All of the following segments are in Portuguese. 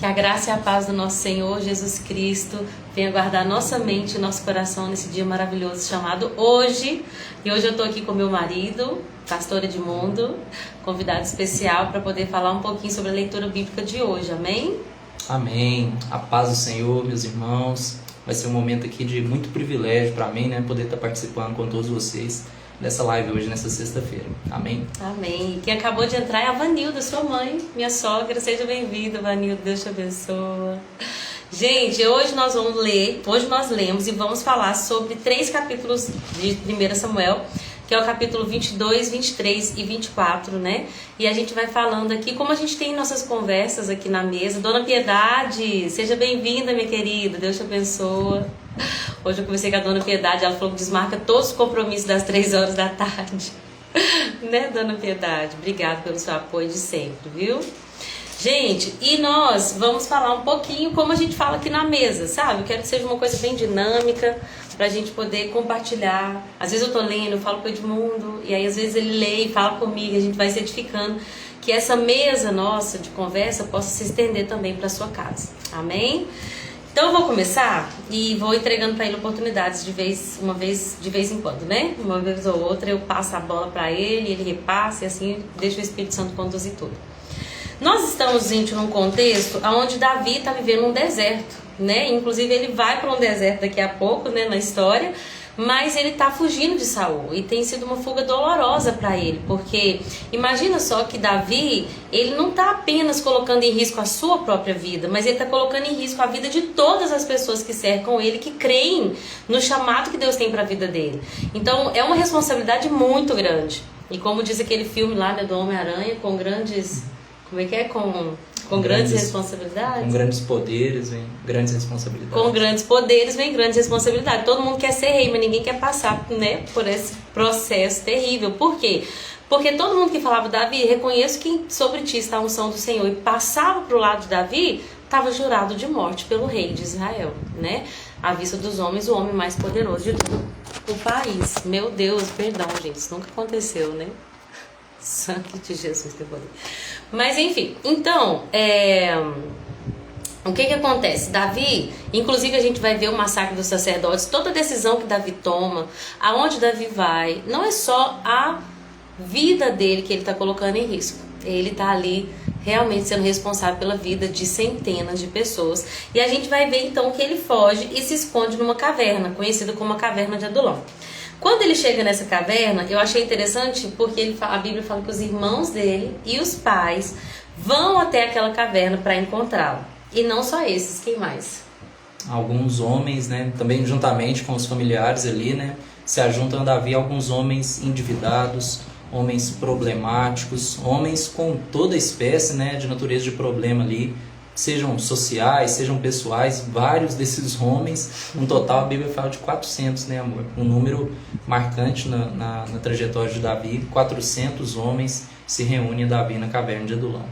Que a graça e a paz do nosso Senhor Jesus Cristo venha guardar nossa mente e nosso coração nesse dia maravilhoso chamado hoje. E hoje eu estou aqui com meu marido, pastor Edmundo, convidado especial para poder falar um pouquinho sobre a leitura bíblica de hoje. Amém? Amém. A paz do Senhor, meus irmãos. Vai ser um momento aqui de muito privilégio para mim, né? Poder estar participando com todos vocês dessa live hoje, nessa sexta-feira. Amém? Amém. E quem acabou de entrar é a Vanilda, sua mãe, minha sogra. Seja bem-vinda, Vanilda. Deus te abençoe. Gente, hoje nós lemos e vamos falar sobre 3 capítulos de 1 Samuel, que é o capítulo 22, 23 e 24, né? E a gente vai falando aqui, como a gente tem nossas conversas aqui na mesa. Dona Piedade, seja bem-vinda, minha querida. Deus te abençoe. Hoje eu conversei com a Dona Piedade, ela falou que desmarca todos os compromissos das 3 horas da tarde. Né, Dona Piedade? Obrigada pelo seu apoio de sempre, viu? Gente, e nós vamos falar um pouquinho como a gente fala aqui na mesa, sabe? Eu quero que seja uma coisa bem dinâmica, pra gente poder compartilhar. Às vezes eu tô lendo, eu falo com o Edmundo, e aí às vezes ele lê e fala comigo, a gente vai se edificando. Que essa mesa nossa de conversa possa se estender também pra sua casa. Amém? Então eu vou começar e vou entregando para ele oportunidades de vez em quando, né? Uma vez ou outra eu passo a bola para ele, ele repassa e assim deixa o Espírito Santo conduzir tudo. Nós estamos, gente, num contexto onde Davi está vivendo um deserto, né? Inclusive ele vai para um deserto daqui a pouco, né, na história, mas ele está fugindo de Saul e tem sido uma fuga dolorosa para ele, porque imagina só que Davi, ele não está apenas colocando em risco a sua própria vida, mas ele está colocando em risco a vida de todas as pessoas que cercam ele, que creem no chamado que Deus tem para a vida dele. Então é uma responsabilidade muito grande. E como diz aquele filme lá, né, do Homem-Aranha, com grandes... Como é que é? Com grandes responsabilidades? Com grandes poderes vem grandes responsabilidades. Com grandes poderes vem grandes responsabilidades. Todo mundo quer ser rei, mas ninguém quer passar, né, por esse processo terrível. Por quê? Porque todo mundo que falava, Davi, reconheço que sobre ti está a unção do Senhor, e passava para o lado de Davi, estava jurado de morte pelo rei de Israel, né? À vista dos homens, o homem mais poderoso de todo o país. Meu Deus, perdão, gente, isso nunca aconteceu, né? Sangue de Jesus, que poder. Mas enfim, então, o que acontece? Davi, inclusive a gente vai ver o massacre dos sacerdotes, toda decisão que Davi toma, aonde Davi vai, não é só a vida dele que ele está colocando em risco. Ele está ali realmente sendo responsável pela vida de centenas de pessoas. E a gente vai ver então que ele foge e se esconde numa caverna, conhecida como a Caverna de Adulão. Quando ele chega nessa caverna, eu achei interessante porque a Bíblia fala que os irmãos dele e os pais vão até aquela caverna para encontrá-lo. E não só esses, quem mais? Alguns homens, né, também juntamente com os familiares ali, né, se ajuntam a Davi alguns homens endividados, homens problemáticos, homens com toda espécie, né, de natureza de problema ali, sejam sociais, sejam pessoais, vários desses homens, um total a Bíblia fala de 400, né, amor? Um número marcante na trajetória de Davi, 400 homens se reúnem a Davi na caverna de Adulão.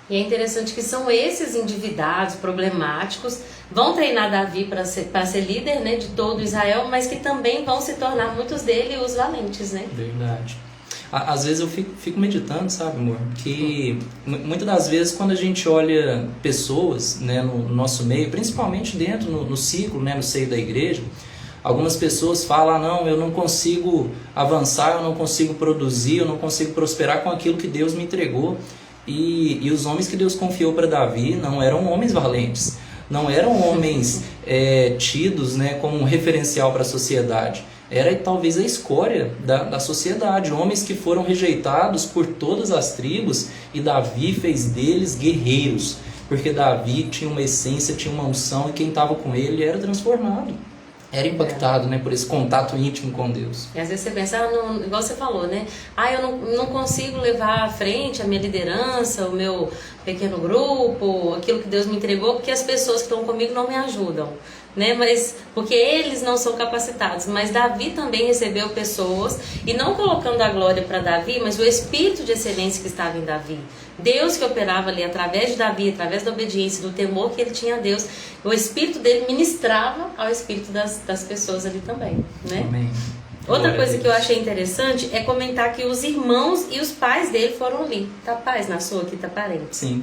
E é interessante que são esses endividados, problemáticos, vão treinar Davi para ser líder, né, de todo Israel, mas que também vão se tornar, muitos deles, os valentes, né? Verdade. Às vezes eu fico meditando, sabe, amor, que muitas das vezes quando a gente olha pessoas, né, no nosso meio, principalmente dentro, no ciclo, né, no seio da igreja, algumas pessoas falam, não, eu não consigo avançar, eu não consigo produzir, eu não consigo prosperar com aquilo que Deus me entregou. E os homens que Deus confiou para Davi não eram homens valentes, não eram homens tidos, né, como um referencial para a sociedade. Era talvez a escória da sociedade, homens que foram rejeitados por todas as tribos, e Davi fez deles guerreiros, porque Davi tinha uma essência, tinha uma unção, e quem estava com ele era transformado, era impactado, né, por esse contato íntimo com Deus. E às vezes você pensa, igual você falou, né? Eu não consigo levar à frente a minha liderança, o meu pequeno grupo, aquilo que Deus me entregou, porque as pessoas que estão comigo não me ajudam, né? Mas porque eles não são capacitados. Mas Davi também recebeu pessoas, e não colocando a glória para Davi, mas o espírito de excelência que estava em Davi. Deus que operava ali através de Davi, através da obediência, do temor que ele tinha a Deus, o espírito dele ministrava ao espírito das pessoas ali também, né? Amém. Outra coisa que eu achei interessante é comentar que os irmãos e os pais dele foram ali. Tá paz na sua aqui, tá parente? Sim.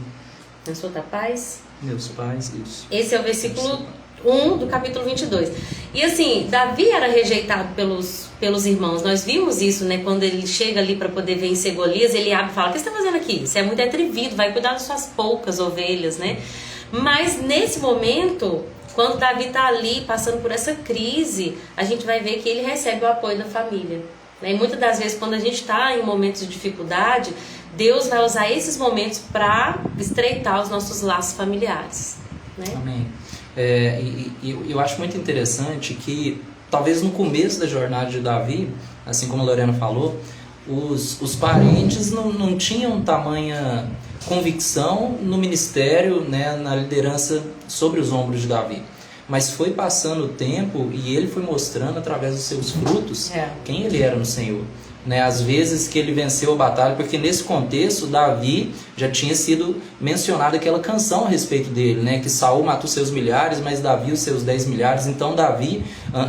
Na sua da paz? Meus pais, isso. Esse é o versículo 1 do capítulo 22. E assim, Davi era rejeitado pelos irmãos. Nós vimos isso, né? Quando ele chega ali para poder vencer Golias, ele abre e fala: o que você está fazendo aqui? Você é muito atrevido, vai cuidar das suas poucas ovelhas, né? Mas nesse momento, quando Davi está ali passando por essa crise, a gente vai ver que ele recebe o apoio da família, né? E muitas das vezes, quando a gente está em momentos de dificuldade, Deus vai usar esses momentos para estreitar os nossos laços familiares, né? Amém. Eu acho muito interessante que, talvez no começo da jornada de Davi, assim como a Lorena falou, os parentes não tinham tamanha convicção no ministério, né, na liderança sobre os ombros de Davi. Mas foi passando o tempo e ele foi mostrando através dos seus frutos quem ele era no Senhor. Né, as vezes que ele venceu a batalha, porque nesse contexto Davi já tinha sido mencionada aquela canção a respeito dele, né, que Saul matou seus milhares, mas Davi os seus 10 milhares. Então Davi,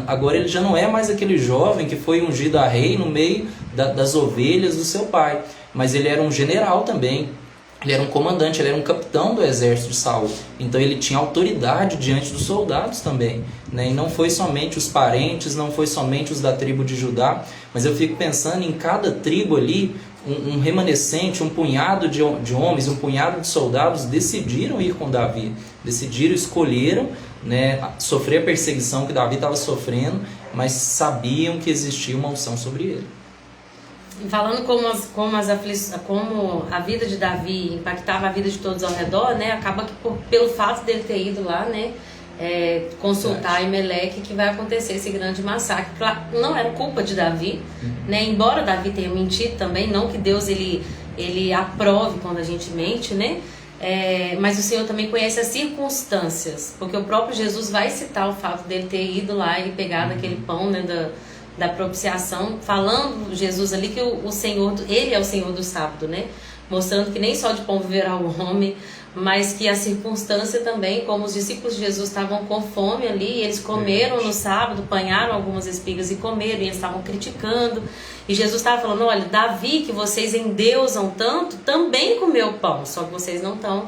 agora ele já não é mais aquele jovem que foi ungido a rei no meio das ovelhas do seu pai, mas ele era um general também. Ele era um comandante, ele era um capitão do exército de Saul. Então ele tinha autoridade diante dos soldados também, né? E não foi somente os parentes, não foi somente os da tribo de Judá, mas eu fico pensando em cada tribo ali, um remanescente, um punhado de homens, um punhado de soldados decidiram ir com Davi, escolheram, né, sofrer a perseguição que Davi estava sofrendo, mas sabiam que existia uma unção sobre ele. Falando como a vida de Davi impactava a vida de todos ao redor, né? Acaba que pelo fato dele ter ido lá, né, consultar Aimeleque, que vai acontecer esse grande massacre. Claro, não era culpa de Davi, né? Embora Davi tenha mentido também, não que Deus ele aprove quando a gente mente, né? Mas o Senhor também conhece as circunstâncias, porque o próprio Jesus vai citar o fato dele ter ido lá e pegado aquele pão, né, da propiciação, falando Jesus ali que o Senhor, ele é o Senhor do sábado, né? Mostrando que nem só de pão viverá o homem, mas que a circunstância também, como os discípulos de Jesus estavam com fome ali, eles comeram no sábado, apanharam algumas espigas e comeram, e eles estavam criticando, e Jesus estava falando: olha, Davi, que vocês endeusam tanto, também comeu pão, só que vocês não estão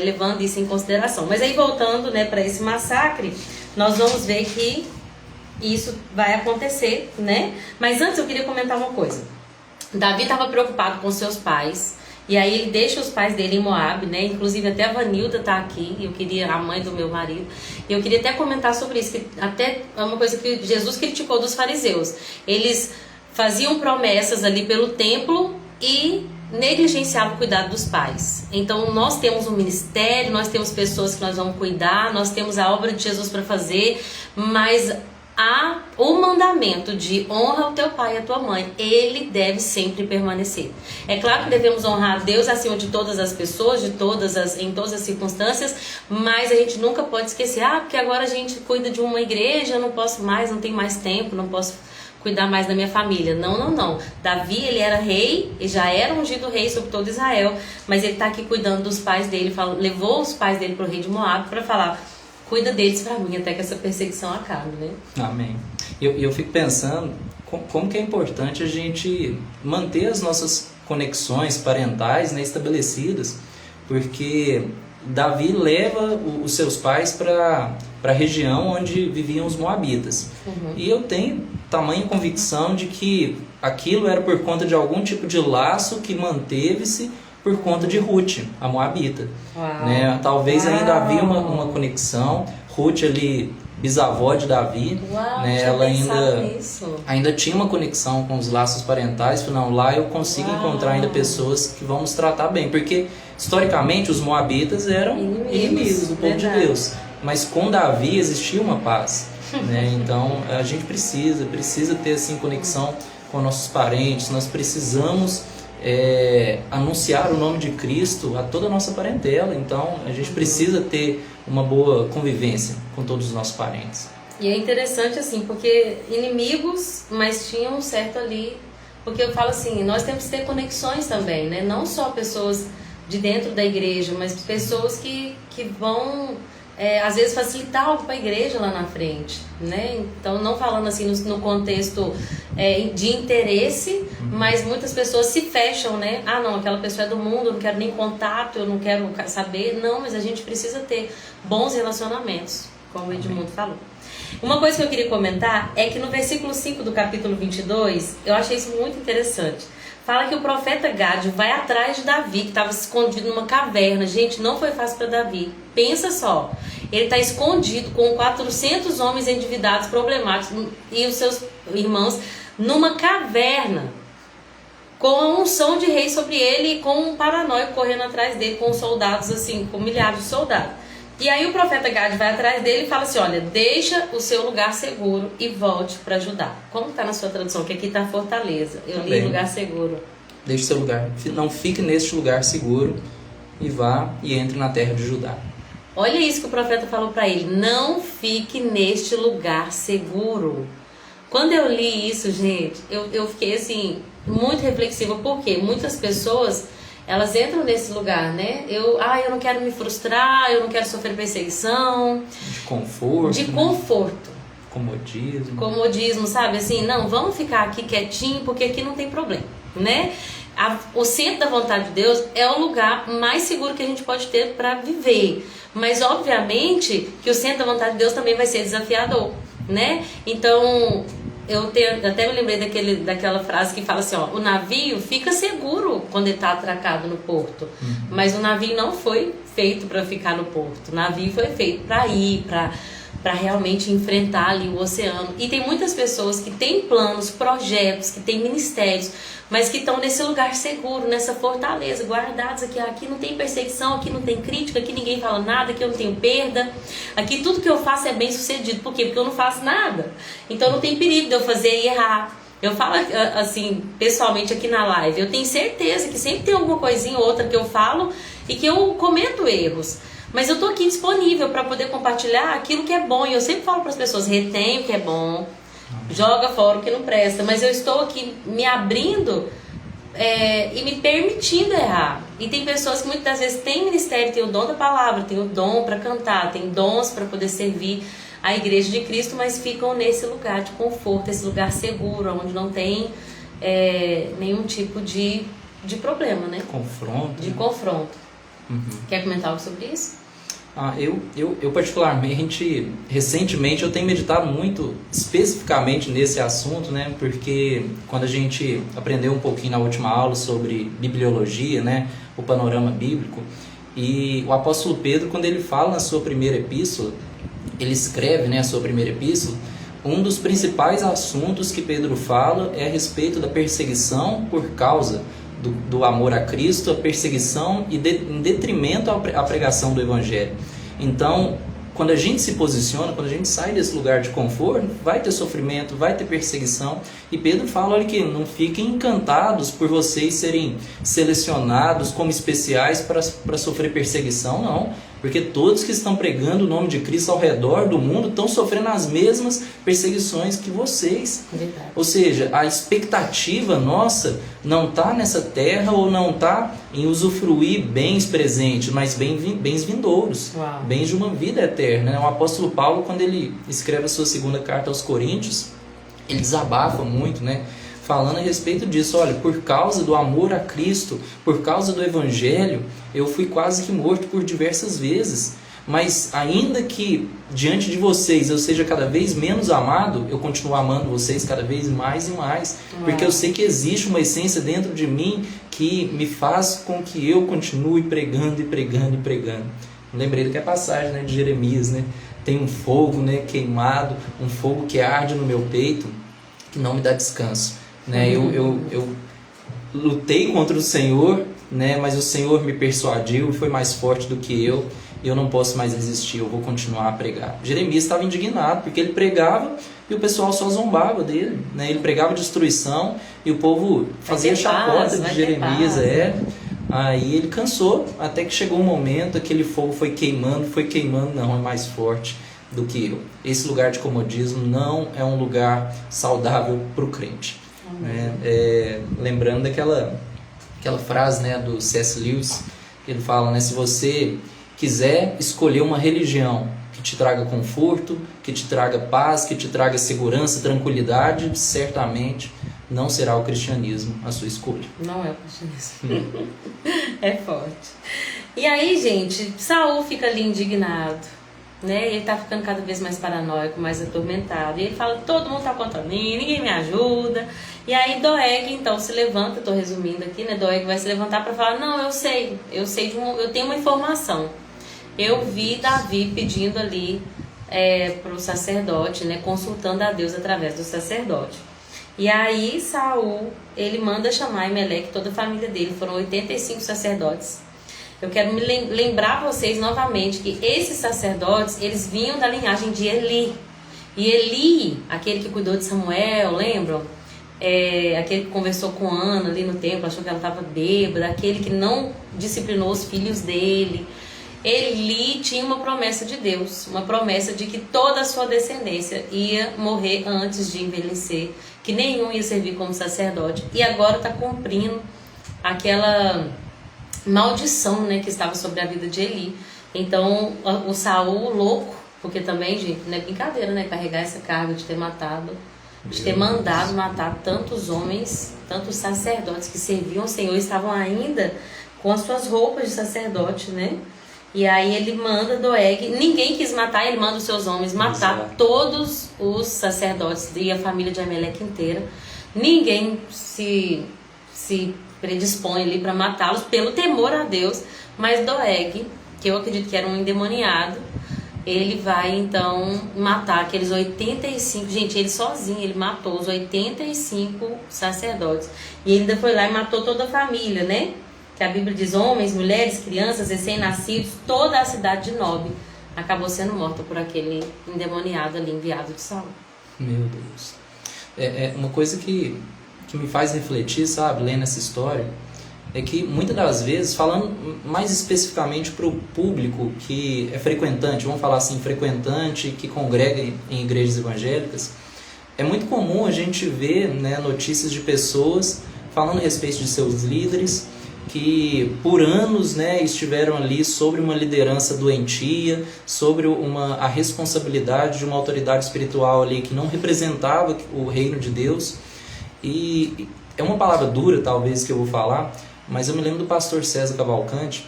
levando isso em consideração. Mas aí, voltando, né, para esse massacre, nós vamos ver que isso vai acontecer, né? Mas antes eu queria comentar uma coisa. Davi estava preocupado com seus pais, e aí ele deixa os pais dele em Moab, né? Inclusive até a Vanilda tá aqui, a mãe do meu marido. E eu queria até comentar sobre isso, que até é uma coisa que Jesus criticou dos fariseus. Eles faziam promessas ali pelo templo e negligenciavam o cuidado dos pais. Então nós temos um ministério, nós temos pessoas que nós vamos cuidar, nós temos a obra de Jesus para fazer, mas o mandamento de honra o teu pai e a tua mãe, ele deve sempre permanecer. É claro que devemos honrar a Deus acima de todas as pessoas, em todas as circunstâncias, mas a gente nunca pode esquecer: porque agora a gente cuida de uma igreja, eu não posso mais, não tenho mais tempo, não posso cuidar mais da minha família. Não. Davi, ele era rei, e já era ungido rei sobre todo Israel, mas ele está aqui cuidando dos pais dele, levou os pais dele para o rei de Moab para falar: cuida deles para mim, até que essa perseguição acabe, né? Amém. Eu fico pensando como que é importante a gente manter as nossas conexões parentais, né, estabelecidas, porque Davi leva os seus pais para a região onde viviam os moabitas. E eu tenho tamanha convicção de que aquilo era por conta de algum tipo de laço que manteve-se por conta de Ruth, a moabita. Né? Talvez ainda havia uma conexão. Ruth ali, bisavó de Davi, né? Ela ainda tinha uma conexão com os laços parentais. Não, lá eu consigo encontrar ainda pessoas que vão nos tratar bem, porque historicamente os moabitas eram inimigos do povo de Deus, mas com Davi existia uma paz. Né? Então a gente precisa ter assim conexão com nossos parentes. Nós precisamos anunciar o nome de Cristo a toda a nossa parentela. Então a gente precisa ter uma boa convivência com todos os nossos parentes. E é interessante assim, porque inimigos, mas tinham um certo ali, porque eu falo assim, nós temos que ter conexões também, né? Não só pessoas de dentro da igreja, mas pessoas que vão às vezes facilitar algo para a igreja lá na frente, né? Então, não falando assim no contexto de interesse, mas muitas pessoas se fecham, né? Ah, não, aquela pessoa é do mundo, eu não quero nem contato, eu não quero saber. Não, mas a gente precisa ter bons relacionamentos, como o Edmundo falou. Uma coisa que eu queria comentar é que no versículo 5 do capítulo 22, eu achei isso muito interessante. Fala que o profeta Gade vai atrás de Davi, que estava escondido numa caverna. Gente, não foi fácil para Davi. Pensa só, ele está escondido com 400 homens endividados, problemáticos, e os seus irmãos numa caverna, com a unção de rei sobre ele e com um paranoico correndo atrás dele, com soldados assim, com milhares de soldados. E aí o profeta Gade vai atrás dele e fala assim, olha, deixa o seu lugar seguro e volte para Judá. Como está na sua tradução? Que aqui está Fortaleza. Eu li lugar seguro. Deixe seu lugar. Não fique neste lugar seguro e vá e entre na terra de Judá. Olha isso que o profeta falou para ele. Não fique neste lugar seguro. Quando eu li isso, gente, eu fiquei assim, muito reflexiva. Porque muitas pessoas, elas entram nesse lugar, né? Eu não quero me frustrar, eu não quero sofrer perseguição. De conforto. De conforto. Comodismo. Comodismo, sabe? Assim, não, vamos ficar aqui quietinho, porque aqui não tem problema, né? O centro da vontade de Deus é o lugar mais seguro que a gente pode ter para viver. Mas, obviamente, que o centro da vontade de Deus também vai ser desafiador, né? Então, eu até me lembrei daquela frase que fala assim, ó, o navio fica seguro quando ele está atracado no porto. Mas o navio não foi feito para ficar no porto. O navio foi feito para ir, para realmente enfrentar ali o oceano. E tem muitas pessoas que têm planos, projetos, que têm ministérios, mas que estão nesse lugar seguro, nessa fortaleza, guardados aqui. Aqui não tem perseguição, aqui não tem crítica, aqui ninguém fala nada, aqui eu não tenho perda. Aqui tudo que eu faço é bem sucedido. Por quê? Porque eu não faço nada. Então não tem perigo de eu fazer e errar. Eu falo assim, pessoalmente aqui na live, eu tenho certeza que sempre tem alguma coisinha ou outra que eu falo e que eu cometo erros. Mas eu tô aqui disponível para poder compartilhar aquilo que é bom. E eu sempre falo para as pessoas, retém o que é bom, joga fora o que não presta. Mas eu estou aqui me abrindo e me permitindo errar. E tem pessoas que muitas das vezes têm ministério, têm o dom da palavra, têm o dom para cantar, têm dons para poder servir a igreja de Cristo, mas ficam nesse lugar de conforto, esse lugar seguro, onde não tem nenhum tipo de problema, né? Confronto. De confronto. Uhum. Quer comentar algo sobre isso? Eu particularmente, recentemente, eu tenho meditado muito especificamente nesse assunto, né? Porque quando a gente aprendeu um pouquinho na última aula sobre bibliologia, né? O panorama bíblico, e o apóstolo Pedro, quando ele fala na sua primeira epístola, ele escreve, né, a sua primeira epístola, um dos principais assuntos que Pedro fala é a respeito da perseguição por causa do amor a Cristo, a perseguição e em detrimento à pregação do Evangelho. Então, quando a gente se posiciona, quando a gente sai desse lugar de conforto, vai ter sofrimento, vai ter perseguição. E Pedro fala, olha que não fiquem encantados por vocês serem selecionados como especiais para sofrer perseguição, não. Porque todos que estão pregando o nome de Cristo ao redor do mundo estão sofrendo as mesmas perseguições que vocês. Verdade. Ou seja, a expectativa nossa não está nessa terra ou não está em usufruir bens presentes, mas bens vindouros. Uau. Bens de uma vida eterna. O apóstolo Paulo, quando ele escreve a sua segunda carta aos Coríntios, ele desabafa muito, né? Falando a respeito disso, olha, por causa do amor a Cristo, por causa do Evangelho, eu fui quase que morto por diversas vezes. Mas ainda que diante de vocês eu seja cada vez menos amado, eu continuo amando vocês cada vez mais e mais. Porque eu sei que existe uma essência dentro de mim que me faz com que eu continue pregando e pregando e pregando. Lembrei daquela passagem, né, de Jeremias, né? Tem um fogo, né, queimado, um fogo que arde no meu peito, que não me dá descanso. Né? Eu lutei contra o Senhor, né? Mas o Senhor me persuadiu e foi mais forte do que eu. E eu não posso mais resistir, eu vou continuar a pregar. Jeremias estava indignado porque ele pregava e o pessoal só zombava dele, né? Ele pregava destruição e o povo fazia chacota de Jeremias. Aí ele cansou, até que chegou um momento, aquele fogo foi queimando, não, é mais forte do que eu. Esse lugar de comodismo não é um lugar saudável para o crente. Lembrando daquela frase, né, do C.S. Lewis, ele fala, né, se você quiser escolher uma religião que te traga conforto, que te traga paz, que te traga segurança, tranquilidade, certamente não será o cristianismo a sua escolha. Não é o cristianismo. É forte. E aí, gente, Saul fica ali indignado, né? Ele tá ficando cada vez mais paranoico, mais atormentado. E ele fala, todo mundo tá contra mim, ninguém me ajuda. E aí Doeg, então, se levanta, tô resumindo aqui, né? Doeg vai se levantar para falar, não, eu tenho uma informação. Eu vi Davi pedindo ali pro sacerdote, né? Consultando a Deus através do sacerdote. E aí Saul, ele manda chamar Emelec, toda a família dele, foram 85 sacerdotes. Eu quero me lembrar vocês novamente que esses sacerdotes, eles vinham da linhagem de Eli. E Eli, aquele que cuidou de Samuel, lembram? Aquele que conversou com Ana ali no templo, achou que ela estava bêbada, aquele que não disciplinou os filhos dele. Eli tinha uma promessa de Deus, uma promessa de que toda a sua descendência ia morrer antes de envelhecer, que nenhum ia servir como sacerdote. E agora está cumprindo aquela maldição, né, que estava sobre a vida de Eli. Então o Saul, louco, porque também, gente, não é brincadeira, né, carregar essa carga de ter matado, de ter mandado matar tantos homens, tantos sacerdotes que serviam ao Senhor, estavam ainda com as suas roupas de sacerdote, né? E aí ele manda Doeg, ninguém quis matar, ele manda os seus homens matar Exato. Todos os sacerdotes e a família de Emelec inteira. Ninguém se predispõe ali para matá-los pelo temor a Deus, mas Doeg, que eu acredito que era um endemoniado, ele vai então matar aqueles 85, gente, ele sozinho, ele matou os 85 sacerdotes. E ele ainda foi lá e matou toda a família, né? Que a Bíblia diz, homens, mulheres, crianças, recém-nascidos, toda a cidade de Nob acabou sendo morta por aquele endemoniado ali, enviado de Saul. Meu Deus. É uma coisa que me faz refletir, sabe, lendo essa história, é que muitas das vezes, falando mais especificamente para o público que é frequentante, vamos falar assim, frequentante, que congrega em igrejas evangélicas, é muito comum a gente ver, né, notícias de pessoas falando a respeito de seus líderes, que por anos, né, estiveram ali sobre uma liderança doentia, sobre a responsabilidade de uma autoridade espiritual ali que não representava o reino de Deus. E é uma palavra dura, talvez, que eu vou falar, mas eu me lembro do pastor César Cavalcante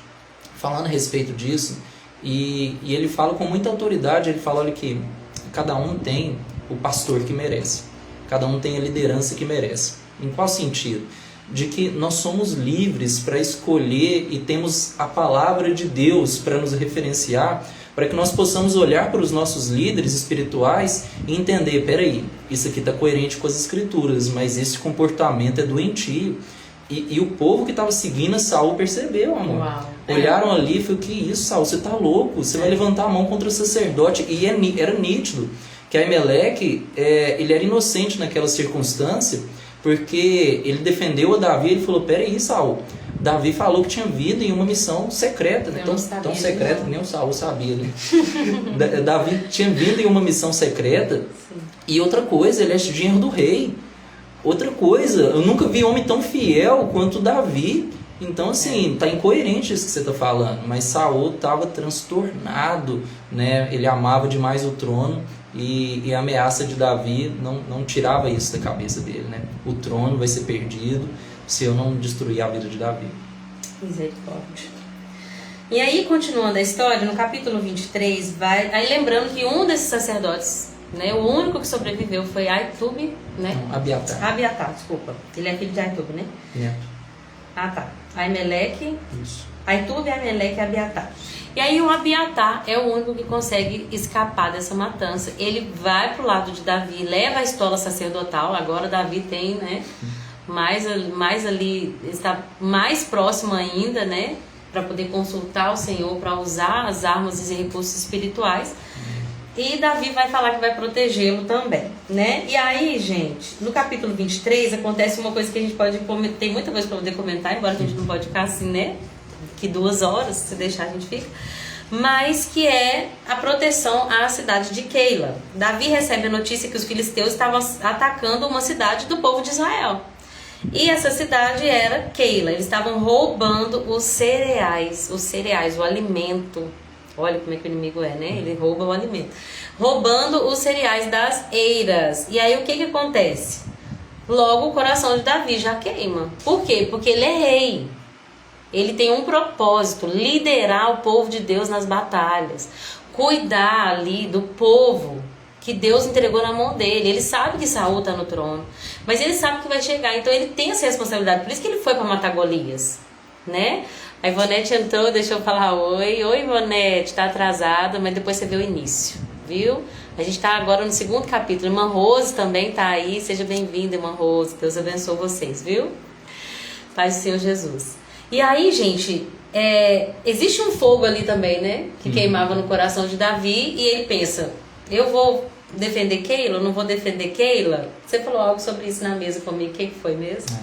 falando a respeito disso, e ele fala com muita autoridade. Ele fala, olha, que cada um tem o pastor que merece, cada um tem a liderança que merece. Em qual sentido? De que nós somos livres para escolher e temos a palavra de Deus para nos referenciar, para que nós possamos olhar para os nossos líderes espirituais e entender, peraí, isso aqui está coerente com as escrituras, mas esse comportamento é doentio. E o povo que estava seguindo Saul percebeu, amor. Uau. Olharam ali e falaram, que isso, Saul, você está louco, você vai levantar a mão contra o sacerdote. E era nítido que Aimeleque, ele era inocente naquela circunstância, porque ele defendeu a Davi. Ele falou, peraí, Saul, Davi falou que tinha vindo em uma missão secreta, né? Tão secreta que nem o Saul sabia, né? Davi tinha vindo em uma missão secreta. Sim. E outra coisa, ele é genro do rei. Outra coisa, eu nunca vi homem tão fiel quanto Davi. Então, assim, tá incoerente isso que você tá falando. Mas Saul estava transtornado, né? Ele amava demais o trono. E a ameaça de Davi não tirava isso da cabeça dele, né? O trono vai ser perdido se eu não destruir a vida de Davi. Misericórdia. E aí, continuando a história, no capítulo 23, aí lembrando que um desses sacerdotes, né, o único que sobreviveu foi Aitube, né? Abiatar, desculpa. Ele é filho de Aitube, né? Neto. Ah, tá. Aimeleque. Isso. Aitube, Aimeleque e Abiatar. E aí o Abiatar é o único que consegue escapar dessa matança. Ele vai pro lado de Davi, leva a estola sacerdotal. Agora Davi tem, né, mais ali, está mais próximo ainda, né, para poder consultar o Senhor, para usar as armas e recursos espirituais. E Davi vai falar que vai protegê-lo também, né? E aí, gente, no capítulo 23 acontece uma coisa que a gente pode comentar. Tem muita coisa para poder comentar, embora a gente não pode ficar assim, né? Que 2 horas, se deixar a gente fica. Mas que é a proteção à cidade de Keila. Davi recebe a notícia que os filisteus estavam atacando uma cidade do povo de Israel. E essa cidade era Keila. Eles estavam roubando os cereais, o alimento. Olha como é que o inimigo é, né? Ele rouba o alimento. Roubando os cereais das eiras. E aí o que acontece? Logo o coração de Davi já queima. Por quê? Porque ele é rei. Ele tem um propósito: liderar o povo de Deus nas batalhas. Cuidar ali do povo que Deus entregou na mão dele. Ele sabe que Saul está no trono, mas ele sabe que vai chegar, então ele tem essa responsabilidade. Por isso que ele foi para matar Golias, né? A Ivonete entrou, deixou eu falar oi. Oi, Ivonete, tá atrasada, mas depois você vê o início, viu? A gente tá agora no 2º capítulo. Irmã Rose também tá aí. Seja bem-vinda, Irmã Rose. Deus abençoe vocês, viu? Paz do Senhor Jesus. E aí, gente, existe um fogo ali também, né? Que queimava no coração de Davi. E ele pensa: eu vou defender Keila? Eu não vou defender Keila? Você falou algo sobre isso na mesa comigo. O que foi mesmo?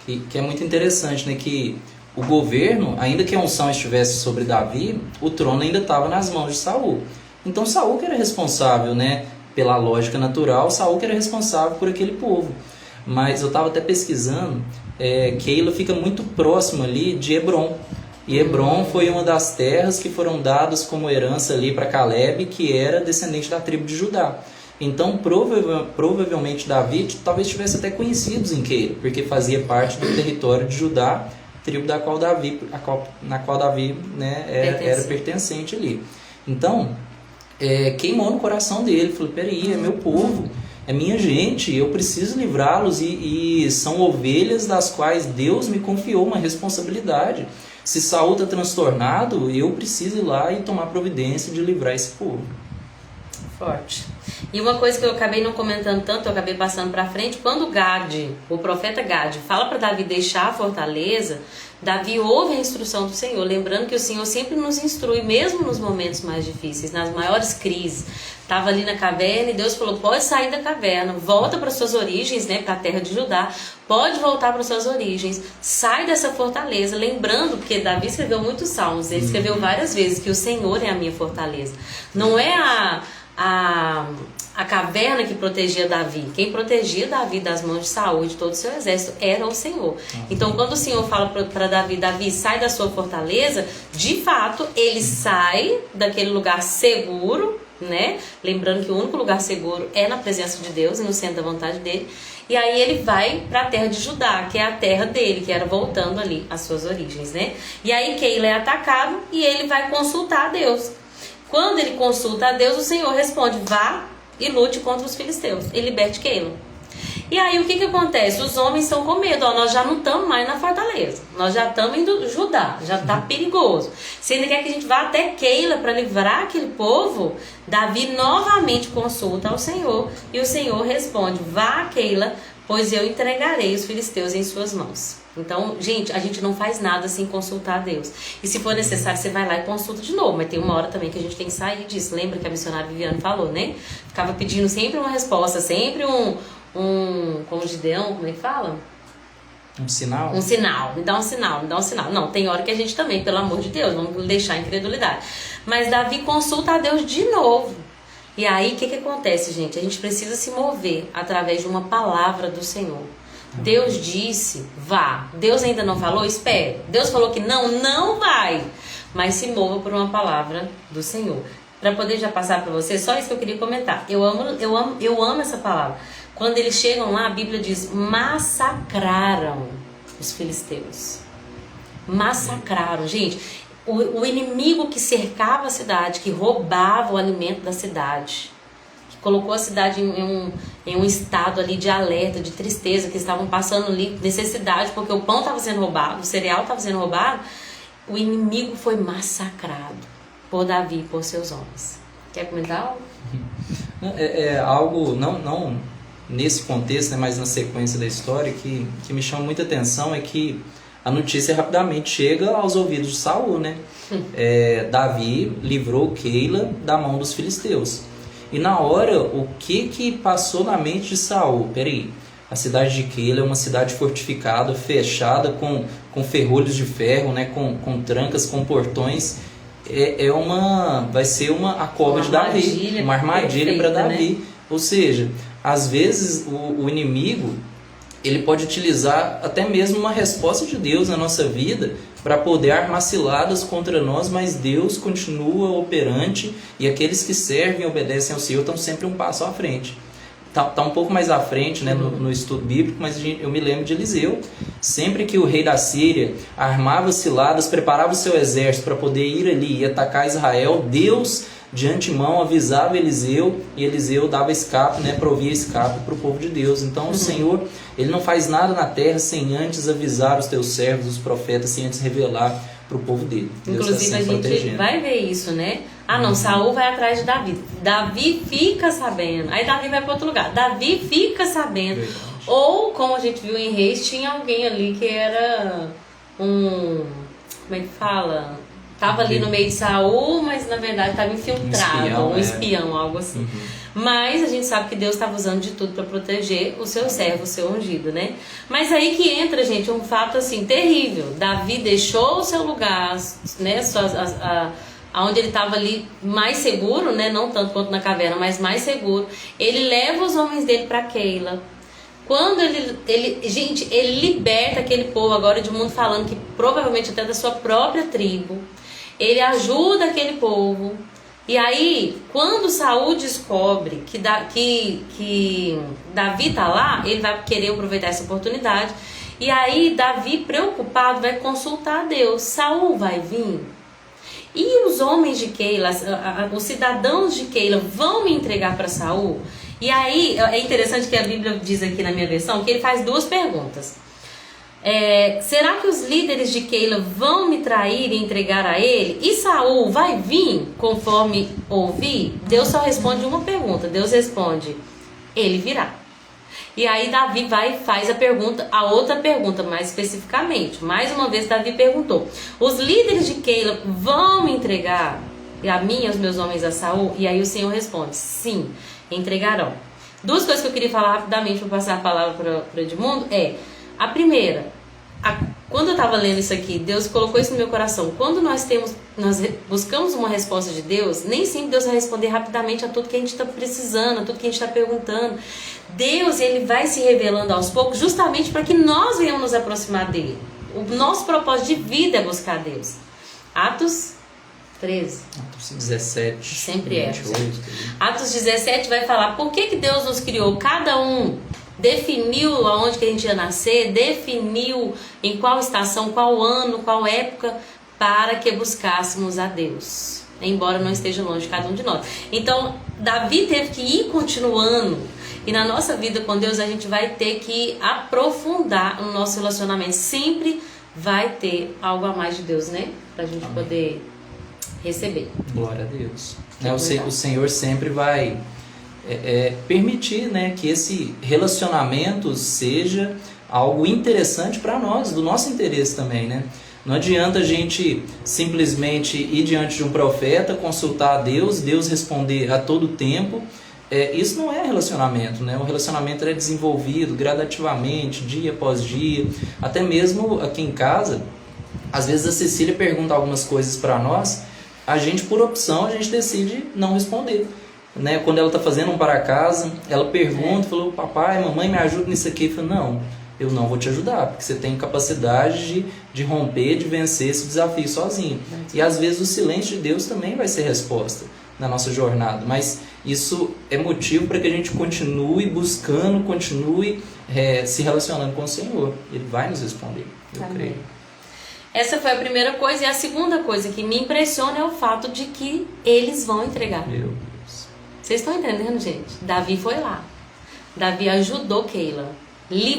Que é muito interessante, né? Que o governo, ainda que a unção estivesse sobre Davi, o trono ainda estava nas mãos de Saul. Então Saul que era responsável, né? Pela lógica natural, Saul que era responsável por aquele povo. Mas eu estava até pesquisando, Keila fica muito próximo ali de Hebron. E Hebron foi uma das terras que foram dadas como herança ali para Caleb, que era descendente da tribo de Judá. Então, provavelmente Davi talvez tivesse até conhecidos em Keila, porque fazia parte do território de Judá, tribo na qual Davi, né, era pertencente ali. Então, queimou no coração dele. Falou: peraí, é meu povo, é minha gente, eu preciso livrá-los, e são ovelhas das quais Deus me confiou uma responsabilidade. Se Saul está transtornado, eu preciso ir lá e tomar providência de livrar esse povo. Forte. E uma coisa que eu acabei não comentando tanto, eu acabei passando para frente, quando o profeta Gade, fala para Davi deixar a fortaleza, Davi ouve a instrução do Senhor, lembrando que o Senhor sempre nos instrui, mesmo nos momentos mais difíceis, nas maiores crises. Estava ali na caverna e Deus falou: pode sair da caverna, volta para suas origens, né, para a terra de Judá, pode voltar para suas origens, sai dessa fortaleza. Lembrando, porque Davi escreveu muitos salmos, ele escreveu várias vezes que o Senhor é a minha fortaleza. Não é a caverna que protegia Davi. Quem protegia Davi das mãos de Saul e de todo o seu exército era o Senhor. Então, quando o Senhor fala para Davi, sai da sua fortaleza, de fato, ele sai daquele lugar seguro, né? Lembrando que o único lugar seguro é na presença de Deus e no centro da vontade dele. E aí ele vai para a terra de Judá, que é a terra dele, que era voltando ali às suas origens, né? E aí Keila é atacado e ele vai consultar a Deus. Quando ele consulta a Deus, o Senhor responde: vá e lute contra os filisteus e liberte Keila. E aí o que acontece? Os homens estão com medo. Nós já não estamos mais na fortaleza, nós já estamos indo Judá, já está perigoso. Se ele quer que a gente vá até Keila para livrar aquele povo, Davi novamente consulta ao Senhor e o Senhor responde: vá a Keila, pois eu entregarei os filisteus em suas mãos. Então, gente, a gente não faz nada sem consultar a Deus. E se for necessário, você vai lá e consulta de novo. Mas tem uma hora também que a gente tem que sair disso. Lembra que a missionária Viviane falou, né? Ficava pedindo sempre uma resposta, sempre como Gideão, como é que fala? Um sinal? Um sinal, me dá um sinal, me dá um sinal. Não, tem hora que a gente também, pelo amor de Deus, vamos deixar a incredulidade. Mas Davi consulta a Deus de novo. E aí, o que acontece, gente? A gente precisa se mover através de uma palavra do Senhor. Deus disse, vá. Deus ainda não falou? Espere. Deus falou que não vai. Mas se mova por uma palavra do Senhor. Para poder já passar para você, só isso que eu queria comentar. Eu amo essa palavra. Quando eles chegam lá, a Bíblia diz: massacraram os filisteus. Massacraram, gente. O inimigo que cercava a cidade, que roubava o alimento da cidade, que colocou a cidade em um estado ali de alerta, de tristeza, que estavam passando ali necessidade, porque o pão estava sendo roubado, o cereal estava sendo roubado. O inimigo foi massacrado por Davi e por seus homens. Quer comentar algo? É algo, não nesse contexto, né, mas na sequência da história, que me chama muita atenção é que a notícia rapidamente chega aos ouvidos de Saul, né? Davi livrou Keila da mão dos filisteus. E na hora, o que passou na mente de Saul? Peraí, a cidade de Keila é uma cidade fortificada, fechada, com ferrolhos de ferro, né? Com trancas, com portões. Vai ser a cova de Davi, uma armadilha para Davi. Né? Ou seja, às vezes o inimigo, ele pode utilizar até mesmo uma resposta de Deus na nossa vida para poder armar ciladas contra nós, mas Deus continua operante e aqueles que servem e obedecem ao Senhor estão sempre um passo à frente. Tá um pouco mais à frente, né, no estudo bíblico, mas eu me lembro de Eliseu. Sempre que o rei da Síria armava ciladas, preparava o seu exército para poder ir ali e atacar Israel, Deus de antemão avisava Eliseu e Eliseu dava escape, né, provia escape para o povo de Deus. Então o Senhor, ele não faz nada na terra sem antes avisar os teus servos, os profetas, sem antes revelar para o povo dele. Inclusive a gente vai ver isso, né? Ah não, Saul vai atrás de Davi. Davi fica sabendo. Aí Davi vai para outro lugar. Davi fica sabendo. Verdade. Ou, como a gente viu em Reis, tinha alguém ali que era um... Como é que fala? Tava ali no meio de Saul, mas na verdade estava infiltrado. Um espião, algo assim. Mas a gente sabe que Deus estava usando de tudo para proteger o seu servo, o seu ungido, né? Mas aí que entra, gente, um fato assim terrível. Davi deixou o seu lugar, né? Onde ele estava ali mais seguro, né? Não tanto quanto na caverna, mas mais seguro. Ele leva os homens dele para Keila. Quando ele liberta aquele povo agora de mundo, falando que provavelmente até da sua própria tribo. Ele ajuda aquele povo. E aí, quando Saul descobre que Davi tá lá, ele vai querer aproveitar essa oportunidade. E aí, Davi, preocupado, vai consultar a Deus. Saul vai vir? E os homens de Keila, os cidadãos de Keila, vão me entregar para Saul? E aí, é interessante que a Bíblia diz aqui na minha versão que ele faz duas perguntas. Será que os líderes de Keila vão me trair e entregar a ele? E Saul vai vir conforme ouvi? Deus só responde uma pergunta. Deus responde, ele virá. E aí Davi vai e faz a outra pergunta mais especificamente. Mais uma vez Davi perguntou, os líderes de Keila vão me entregar a mim e aos meus homens a Saul? E aí o Senhor responde, sim, entregarão. Duas coisas que eu queria falar rapidamente para passar a palavra para o Edmundo a primeira, quando eu estava lendo isso aqui, Deus colocou isso no meu coração. Quando nós buscamos uma resposta de Deus, nem sempre Deus vai responder rapidamente a tudo que a gente está precisando, a tudo que a gente está perguntando. Deus, ele vai se revelando aos poucos justamente para que nós venhamos nos aproximar dele. O nosso propósito de vida é buscar Deus. Atos 13. Atos 17. Sempre 28. Atos 17 vai falar por que Deus nos criou. Cada um definiu aonde que a gente ia nascer, definiu em qual estação, qual ano, qual época, para que buscássemos a Deus, embora não esteja longe de cada um de nós. Então, Davi teve que ir continuando, e na nossa vida com Deus a gente vai ter que aprofundar o nosso relacionamento. Sempre vai ter algo a mais de Deus, né? Pra gente poder receber. Glória a Deus. O Senhor sempre vai permitir, né, que esse relacionamento seja algo interessante para nós, do nosso interesse também, né? Não adianta a gente simplesmente ir diante de um profeta, consultar a Deus, Deus responder a todo tempo. Isso não é relacionamento, né? O relacionamento é desenvolvido gradativamente, dia após dia. Até mesmo aqui em casa, às vezes a Cecília pergunta algumas coisas para nós, a gente, por opção, a gente decide não responder. Né? Quando ela está fazendo um para casa, ela pergunta, falou, papai, mamãe, me ajuda nisso aqui. Eu falo, não, eu não vou te ajudar, porque você tem capacidade de romper, de vencer esse desafio sozinho. E às vezes o silêncio de Deus também vai ser resposta na nossa jornada, mas isso é motivo para que a gente continue buscando, continue se relacionando com o Senhor. Ele vai nos responder, eu creio. Essa foi a primeira coisa. E a segunda coisa que me impressiona é o fato de que eles vão entregar. Meu Deus. Vocês estão entendendo, gente? Davi foi lá. Davi ajudou Keila.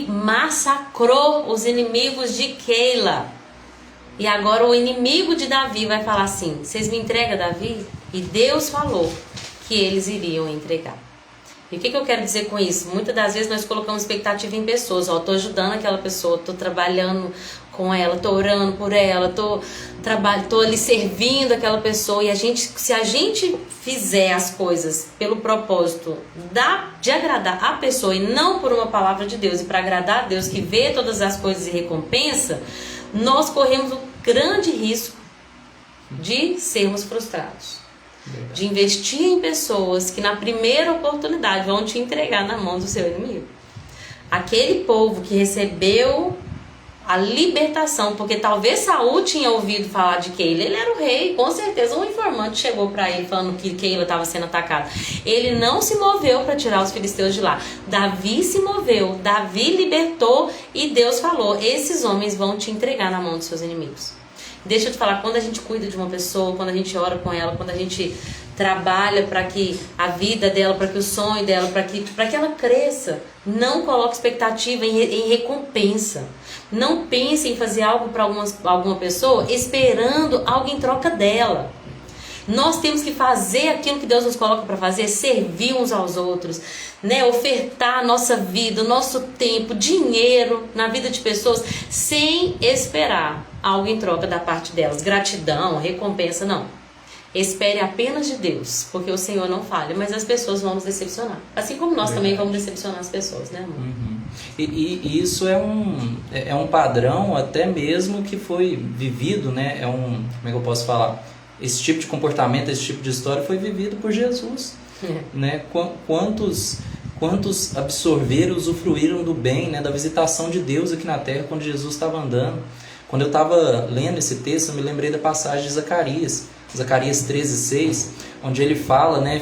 Massacrou os inimigos de Keila. E agora o inimigo de Davi vai falar assim, vocês me entregam Davi? E Deus falou que eles iriam entregar. E o que eu quero dizer com isso? Muitas das vezes nós colocamos expectativa em pessoas. Estou ajudando aquela pessoa, estou trabalhando com ela, estou orando por ela, estou ali servindo aquela pessoa. E se a gente fizer as coisas pelo propósito de agradar a pessoa e não por uma palavra de Deus, e para agradar a Deus que vê todas as coisas e recompensa, nós corremos um grande risco de sermos frustrados. De investir em pessoas que na primeira oportunidade vão te entregar na mão do seu inimigo. aquele povo que recebeu a libertação, porque talvez Saul tinha ouvido falar de Keila, ele era o rei, com certeza um informante chegou para ele falando que Keila estava sendo atacada. Ele não se moveu para tirar os filisteus de lá. Davi se moveu, Davi libertou e Deus falou: esses homens vão te entregar na mão dos seus inimigos. Deixa eu te falar, quando a gente cuida de uma pessoa, quando a gente ora com ela, quando a gente trabalha para que a vida dela, para que o sonho dela, para que ela cresça, não coloque expectativa em recompensa. Não pense em fazer algo para alguma pessoa esperando algo em troca dela. Nós temos que fazer aquilo que Deus nos coloca para fazer, servir uns aos outros, né? Ofertar a nossa vida, o nosso tempo, dinheiro na vida de pessoas, sem esperar algo em troca da parte delas. Gratidão, recompensa, não. Espere apenas de Deus, porque o Senhor não falha, mas as pessoas vão nos decepcionar. Assim como nós também vamos decepcionar as pessoas, né, amor? Uhum. E isso é um padrão até mesmo que foi vivido, né? Como é que eu posso falar? Esse tipo de comportamento, esse tipo de história foi vivido por Jesus. Né? Quantos absorveram, usufruíram do bem, né? Da visitação de Deus aqui na terra quando Jesus estava andando. Quando eu estava lendo esse texto, eu me lembrei da passagem de Zacarias 13:6, onde ele fala, né,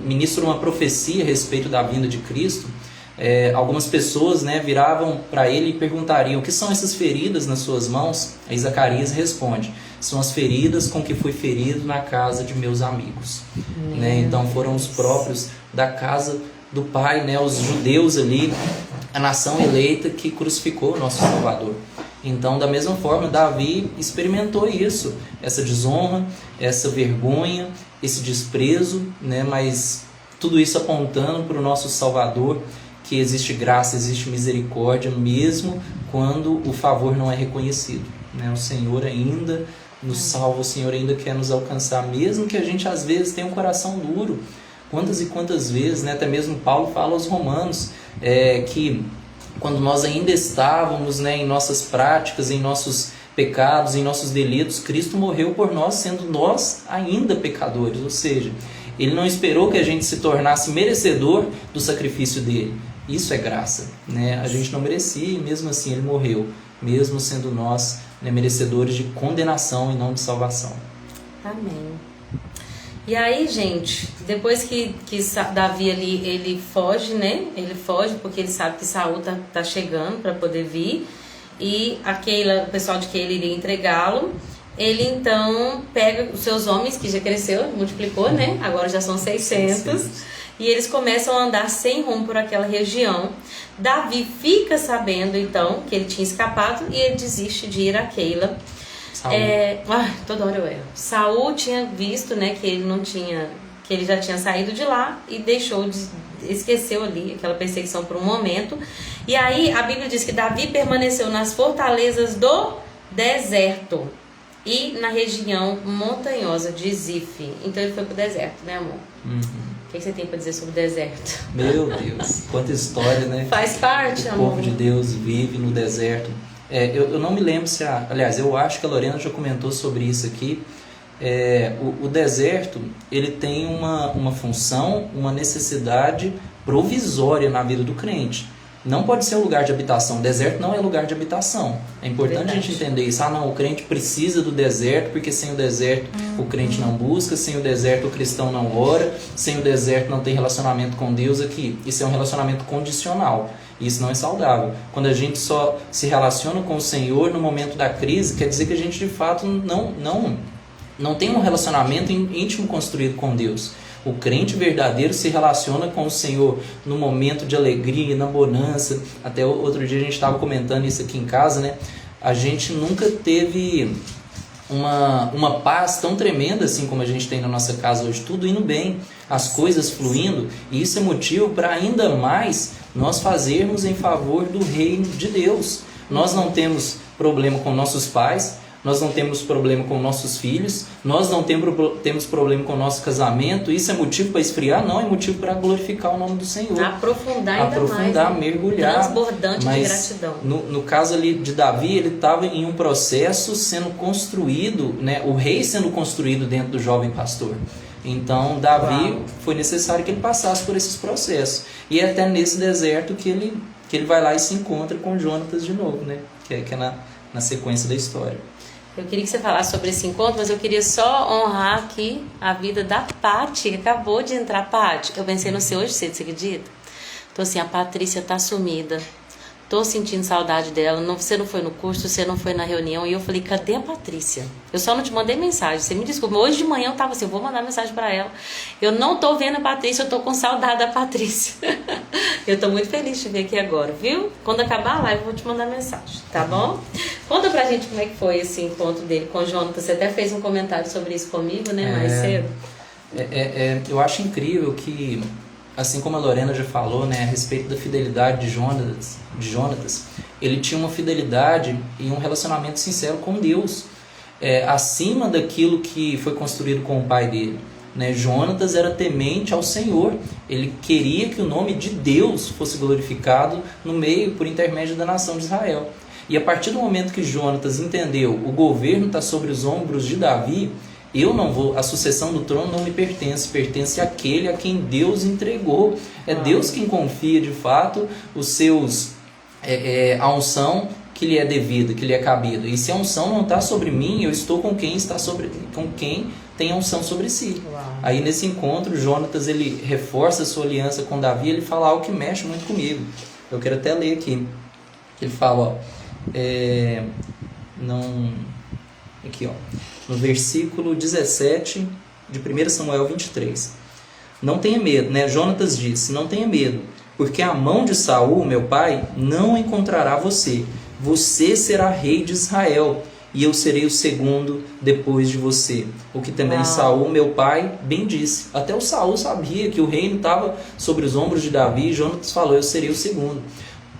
ministra uma profecia a respeito da vinda de Cristo. Algumas pessoas, né, viravam para ele e perguntariam: o que são essas feridas nas suas mãos? Aí Zacarias responde: são as feridas com que fui ferido na casa de meus amigos. Né? Então foram os próprios da casa do Pai, né, os judeus ali, a nação eleita que crucificou o nosso Salvador. Então, da mesma forma, Davi experimentou isso, essa desonra, essa vergonha, esse desprezo, né? Mas tudo isso apontando para o nosso Salvador, que existe graça, existe misericórdia, mesmo quando o favor não é reconhecido. Né? O Senhor ainda nos salva, o Senhor ainda quer nos alcançar, mesmo que a gente às vezes tenha um coração duro. Quantas e quantas vezes, né? Até mesmo Paulo fala aos Romanos que quando nós ainda estávamos, né, em nossas práticas, em nossos pecados, em nossos delitos, Cristo morreu por nós, sendo nós ainda pecadores. Ou seja, Ele não esperou que a gente se tornasse merecedor do sacrifício dele. Isso é graça, né? A gente não merecia e mesmo assim Ele morreu, mesmo sendo nós, né, merecedores de condenação e não de salvação. Amém. E aí, gente, depois que Davi ali, ele foge, né? Ele foge porque ele sabe que Saul tá chegando para poder vir. E o pessoal de Keila iria entregá-lo. Ele então pega os seus homens, que já cresceu, multiplicou, né? Agora já são 600. E eles começam a andar sem rumo por aquela região. Davi fica sabendo então que ele tinha escapado e ele desiste de ir a Keila. Toda hora eu erro. Saul tinha visto, né, que ele já tinha saído de lá e esqueceu ali aquela perseguição por um momento. E aí a Bíblia diz que Davi permaneceu nas fortalezas do deserto e na região montanhosa de Zif. Então ele foi pro deserto, né, amor? Uhum. O que você tem para dizer sobre o deserto? Meu Deus, quanta história, né? Faz parte, amor. O povo de Deus vive no deserto. Eu não me lembro se aliás, eu acho que a Lorena já comentou sobre isso aqui. O deserto, ele tem uma função, uma necessidade provisória na vida do crente. Não pode ser um lugar de habitação. O deserto não é lugar de habitação. É importante a gente entender isso. O crente precisa do deserto, porque sem o deserto o crente não busca, sem o deserto o cristão não ora, sem o deserto não tem relacionamento com Deus aqui. Isso é um relacionamento condicional. Isso não é saudável. Quando a gente só se relaciona com o Senhor no momento da crise, quer dizer que a gente de fato não tem um relacionamento íntimo construído com Deus. O crente verdadeiro se relaciona com o Senhor no momento de alegria, na bonança. Até outro dia a gente estava comentando isso aqui em casa, né? A gente nunca teve uma paz tão tremenda assim como a gente tem na nossa casa hoje. Tudo indo bem, as coisas fluindo. E isso é motivo para ainda mais nós fazermos em favor do reino de Deus. Nós não temos problema com nossos pais, nós não temos problema com nossos filhos, nós não temos problema com o nosso casamento. Isso é motivo para esfriar? Não, é motivo para glorificar o nome do Senhor. Aprofundar ainda mais, né? Mergulhar. Transbordante de gratidão. No caso ali de Davi, ele estava em um processo sendo construído, né? O rei sendo construído dentro do jovem pastor. Então, Davi, foi necessário que ele passasse por esses processos. E é até nesse deserto que ele que ele vai lá e se encontra com Jonatas de novo, né? Que é na sequência da história. Eu queria que você falasse sobre esse encontro, mas eu queria só honrar aqui a vida da Paty, que acabou de entrar. Paty, eu pensei no seu hoje cedo, você acredita? Então assim, a Patrícia tá sumida. Tô sentindo saudade dela. Você não foi no curso, você não foi na reunião. E eu falei, cadê a Patrícia? Eu só não te mandei mensagem. Você me desculpa. Hoje de manhã eu tava assim, vou mandar mensagem pra ela. Eu não tô vendo a Patrícia, eu tô com saudade da Patrícia. Eu tô muito feliz de te ver aqui agora, viu? Quando acabar a live eu vou te mandar mensagem, tá bom? Conta pra gente como é que foi esse encontro dele com o Jonatas. Você até fez um comentário sobre isso comigo, né? Mais cedo. Eu acho incrível que, assim como a Lorena já falou, né, a respeito da fidelidade de Jonatas, ele tinha uma fidelidade e um relacionamento sincero com Deus, acima daquilo que foi construído com o pai dele. Né? Jonatas era temente ao Senhor, ele queria que o nome de Deus fosse glorificado no meio, por intermédio da nação de Israel. E a partir do momento que Jonatas entendeu, o governo está sobre os ombros de Davi, a sucessão do trono não me pertence àquele a quem Deus entregou. É Deus quem confia de fato a unção que lhe é devida, que lhe é cabida. E se a unção não está sobre mim, eu estou com quem tem a unção sobre si. Uau. Aí nesse encontro, Jonatas ele reforça a sua aliança com Davi, ele fala algo que mexe muito comigo. Eu quero até ler aqui. Ele fala, no versículo 17 de 1 Samuel 23. Não tenha medo, né? Jonatas disse, não tenha medo, porque a mão de Saul, meu pai, não encontrará você. Você será rei de Israel, e eu serei o segundo depois de você. O que também Saul, meu pai, bem disse. Até o Saul sabia que o reino estava sobre os ombros de Davi, e Jonatas falou, eu serei o segundo.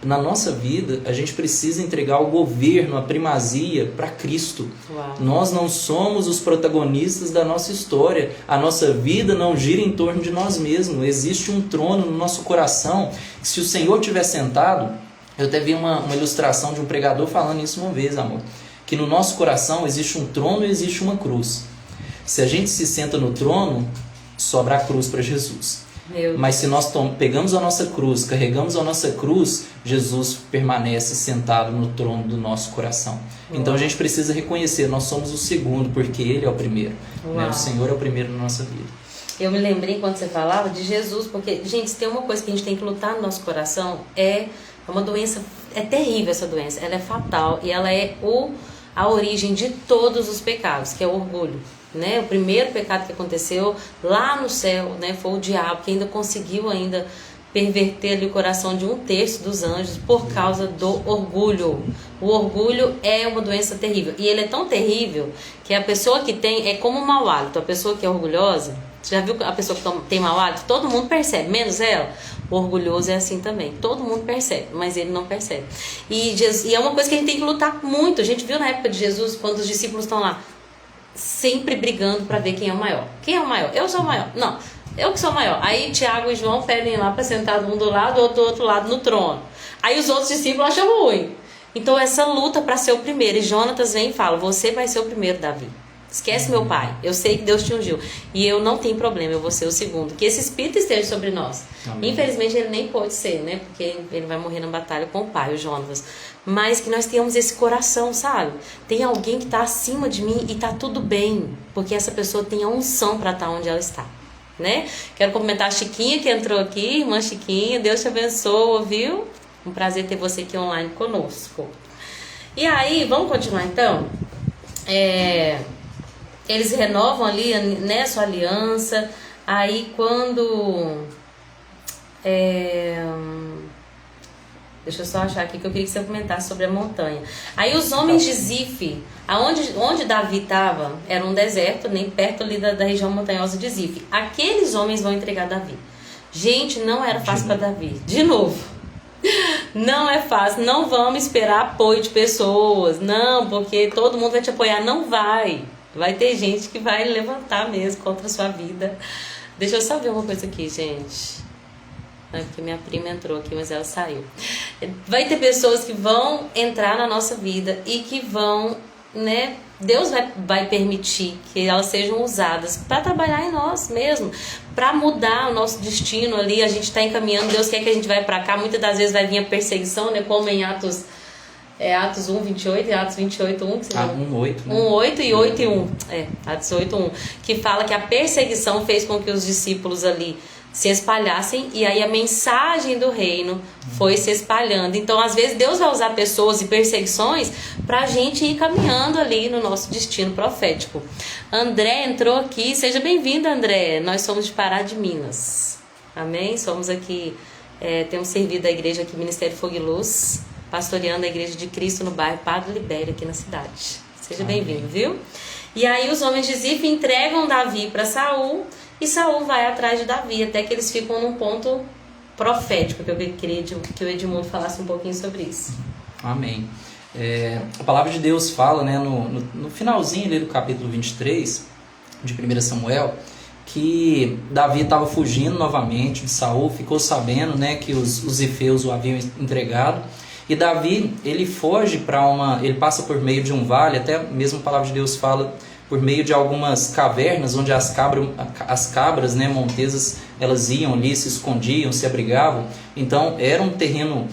Na nossa vida, a gente precisa entregar o governo, a primazia para Cristo. Uau. Nós não somos os protagonistas da nossa história. A nossa vida não gira em torno de nós mesmos. Existe um trono no nosso coração. Se o Senhor estiver sentado, eu até vi uma ilustração de um pregador falando isso uma vez, amor. Que no nosso coração existe um trono e existe uma cruz. Se a gente se senta no trono, sobra a cruz para Jesus. Mas se nós pegamos a nossa cruz, carregamos a nossa cruz, Jesus permanece sentado no trono do nosso coração. Então a gente precisa reconhecer, nós somos o segundo, porque Ele é o primeiro. Né? O Senhor é o primeiro na nossa vida. Eu me lembrei quando você falava de Jesus, porque, gente, se tem uma coisa que a gente tem que lutar no nosso coração, é uma doença, é terrível essa doença, ela é fatal e ela é a origem de todos os pecados, que é o orgulho. Né? O primeiro pecado que aconteceu lá no céu, né, foi o diabo, que ainda conseguiu perverter ali o coração de 1/3 dos anjos por causa do orgulho. O orgulho é uma doença terrível. E ele é tão terrível que a pessoa que tem é como um mau hálito. A pessoa que é orgulhosa, você já viu a pessoa que tem mau hálito? Todo mundo percebe, menos ela. O orgulhoso é assim também. Todo mundo percebe, mas ele não percebe. E é uma coisa que a gente tem que lutar muito. A gente viu na época de Jesus, quando os discípulos estão lá, sempre brigando para ver quem é o maior. Quem é o maior? Eu sou o maior. Não, eu que sou o maior. Aí Tiago e João pedem lá para sentar um do lado, outro do outro lado no trono. Aí os outros discípulos acham ruim. Então essa luta para ser o primeiro. E Jonatas vem e fala, você vai ser o primeiro, Davi. Esquece meu pai. Eu sei que Deus te ungiu. E eu não tenho problema, eu vou ser o segundo. Que esse espírito esteja sobre nós. Amém. Infelizmente ele nem pode ser, né? Porque ele vai morrer na batalha com o pai, o Jonatas. Mas que nós tenhamos esse coração, sabe? Tem alguém que está acima de mim e tá tudo bem. Porque essa pessoa tem a unção para estar onde ela está. Né? Quero cumprimentar a Chiquinha que entrou aqui. Irmã Chiquinha, Deus te abençoe, viu? Um prazer ter você aqui online conosco. E aí, vamos continuar então? Eles renovam ali, né, sua aliança. Aí quando... deixa eu só achar aqui que eu queria que você comentasse sobre a montanha. Aí os homens de Zif, onde Davi estava, era um deserto, nem perto ali da região montanhosa de Zif. Aqueles homens vão entregar Davi. Gente, não era fácil para Davi. De novo. Não é fácil. Não vamos esperar apoio de pessoas. Não, porque todo mundo vai te apoiar. Não vai. Vai ter gente que vai levantar mesmo contra a sua vida. Deixa eu só ver uma coisa aqui, gente. É porque minha prima entrou aqui, mas ela saiu. Vai ter pessoas que vão entrar na nossa vida e que vão, né, Deus vai permitir que elas sejam usadas para trabalhar em nós mesmo, para mudar o nosso destino ali. A gente está encaminhando, Deus quer que a gente vai para cá. Muitas das vezes vai vir a perseguição, né? Como em Atos 1, 28 e Atos 28, 1. 1, 8, né? 1, 8 e 8 e 1. Atos 8, 1. Que fala que a perseguição fez com que os discípulos ali se espalhassem, e aí a mensagem do reino foi se espalhando. Então, às vezes, Deus vai usar pessoas e perseguições para a gente ir caminhando ali no nosso destino profético. André entrou aqui. Seja bem-vindo, André. Nós somos de Pará de Minas. Amém? Somos aqui, temos servido a igreja aqui, Ministério Fogo e Luz, pastoreando a Igreja de Cristo no bairro Padre Libério, aqui na cidade. Seja bem-vindo, viu? E aí os homens de Zif entregam Davi para Saul, e Saul vai atrás de Davi, até que eles ficam num ponto profético, que eu queria que o Edmundo falasse um pouquinho sobre isso. Amém. A palavra de Deus fala, né, no finalzinho ali do capítulo 23 de 1 Samuel, que Davi estava fugindo novamente de Saul, ficou sabendo, né, que os zifeus o haviam entregado, e Davi, ele foge ele passa por meio de um vale, até mesmo a palavra de Deus fala por meio de algumas cavernas, onde as cabras, né, montesas, elas iam ali, se escondiam, se abrigavam. Então era um terreno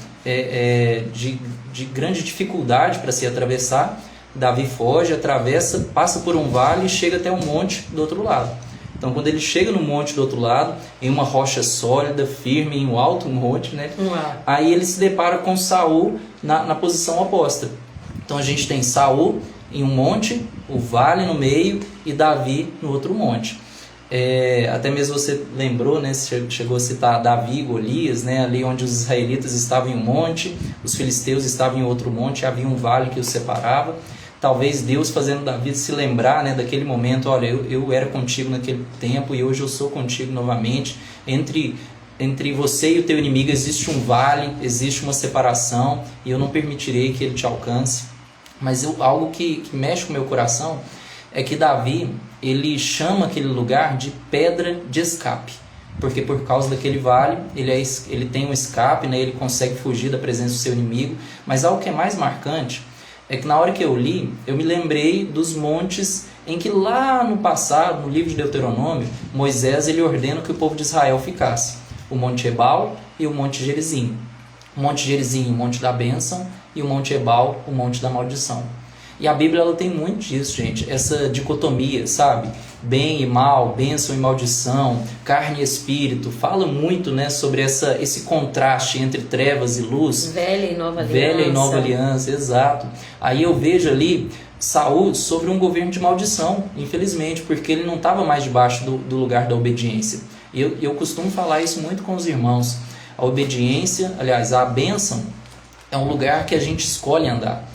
de grande dificuldade para se atravessar. Davi foge, atravessa, passa por um vale e chega até um monte do outro lado. Então quando ele chega no monte do outro lado, em uma rocha sólida, firme, em um alto monte, né, aí ele se depara com Saul na posição oposta. Então a gente tem Saul em um monte, o vale no meio e Davi no outro monte. Até mesmo você lembrou, né, chegou a citar Davi e Golias, né, ali onde os israelitas estavam em um monte, os filisteus estavam em outro monte, havia um vale que os separava. Talvez Deus fazendo Davi se lembrar, né, daquele momento, olha, eu era contigo naquele tempo e hoje eu sou contigo novamente. Entre você e o teu inimigo existe um vale, existe uma separação e eu não permitirei que ele te alcance. Mas algo que mexe com o meu coração é que Davi, ele chama aquele lugar de pedra de escape. Porque por causa daquele vale, ele tem um escape, né? Ele consegue fugir da presença do seu inimigo. Mas algo que é mais marcante é que na hora que eu li, eu me lembrei dos montes em que lá no passado, no livro de Deuteronômio, Moisés ele ordena que o povo de Israel ficasse. O Monte Ebal e o Monte Gerizim. O Monte Gerizim, o Monte da Bênção, e o Monte Ebal, o Monte da Maldição. E a Bíblia ela tem muito disso, gente, essa dicotomia, sabe? Bem e mal, bênção e maldição, carne e espírito. Fala muito, né, sobre esse contraste entre trevas e luz. Velha e nova aliança. Velha e nova aliança, exato. Aí eu vejo ali Saul sobre um governo de maldição, infelizmente, porque ele não estava mais debaixo do lugar da obediência. E eu costumo falar isso muito com os irmãos. A obediência, aliás, a bênção, é um lugar que a gente escolhe andar.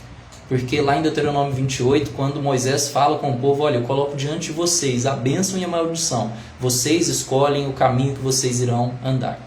Porque lá em Deuteronômio 28, quando Moisés fala com o povo, olha, eu coloco diante de vocês a bênção e a maldição. Vocês escolhem o caminho que vocês irão andar.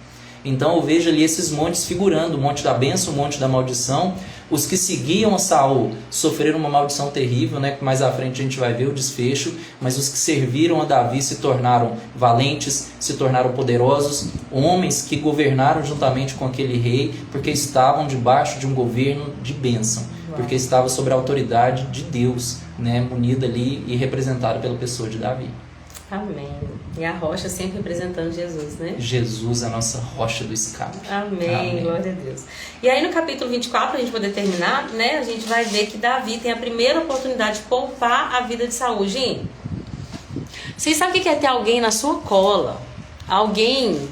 Então eu vejo ali esses montes figurando, o monte da bênção, o monte da maldição. Os que seguiam a Saul sofreram uma maldição terrível, né? Mais à frente a gente vai ver o desfecho. Mas os que serviram a Davi se tornaram valentes, se tornaram poderosos, homens que governaram juntamente com aquele rei, porque estavam debaixo de um governo de bênção, porque estava sob a autoridade de Deus, né? Munida ali e representada pela pessoa de Davi. Amém. E a rocha sempre representando Jesus, né? Jesus é a nossa rocha do escape. Amém. Amém. Glória a Deus. E aí no capítulo 24, a gente poder terminar, né? A gente vai ver que Davi tem a primeira oportunidade de poupar a vida de Saul. Gente, vocês sabem o que é ter alguém na sua cola? Alguém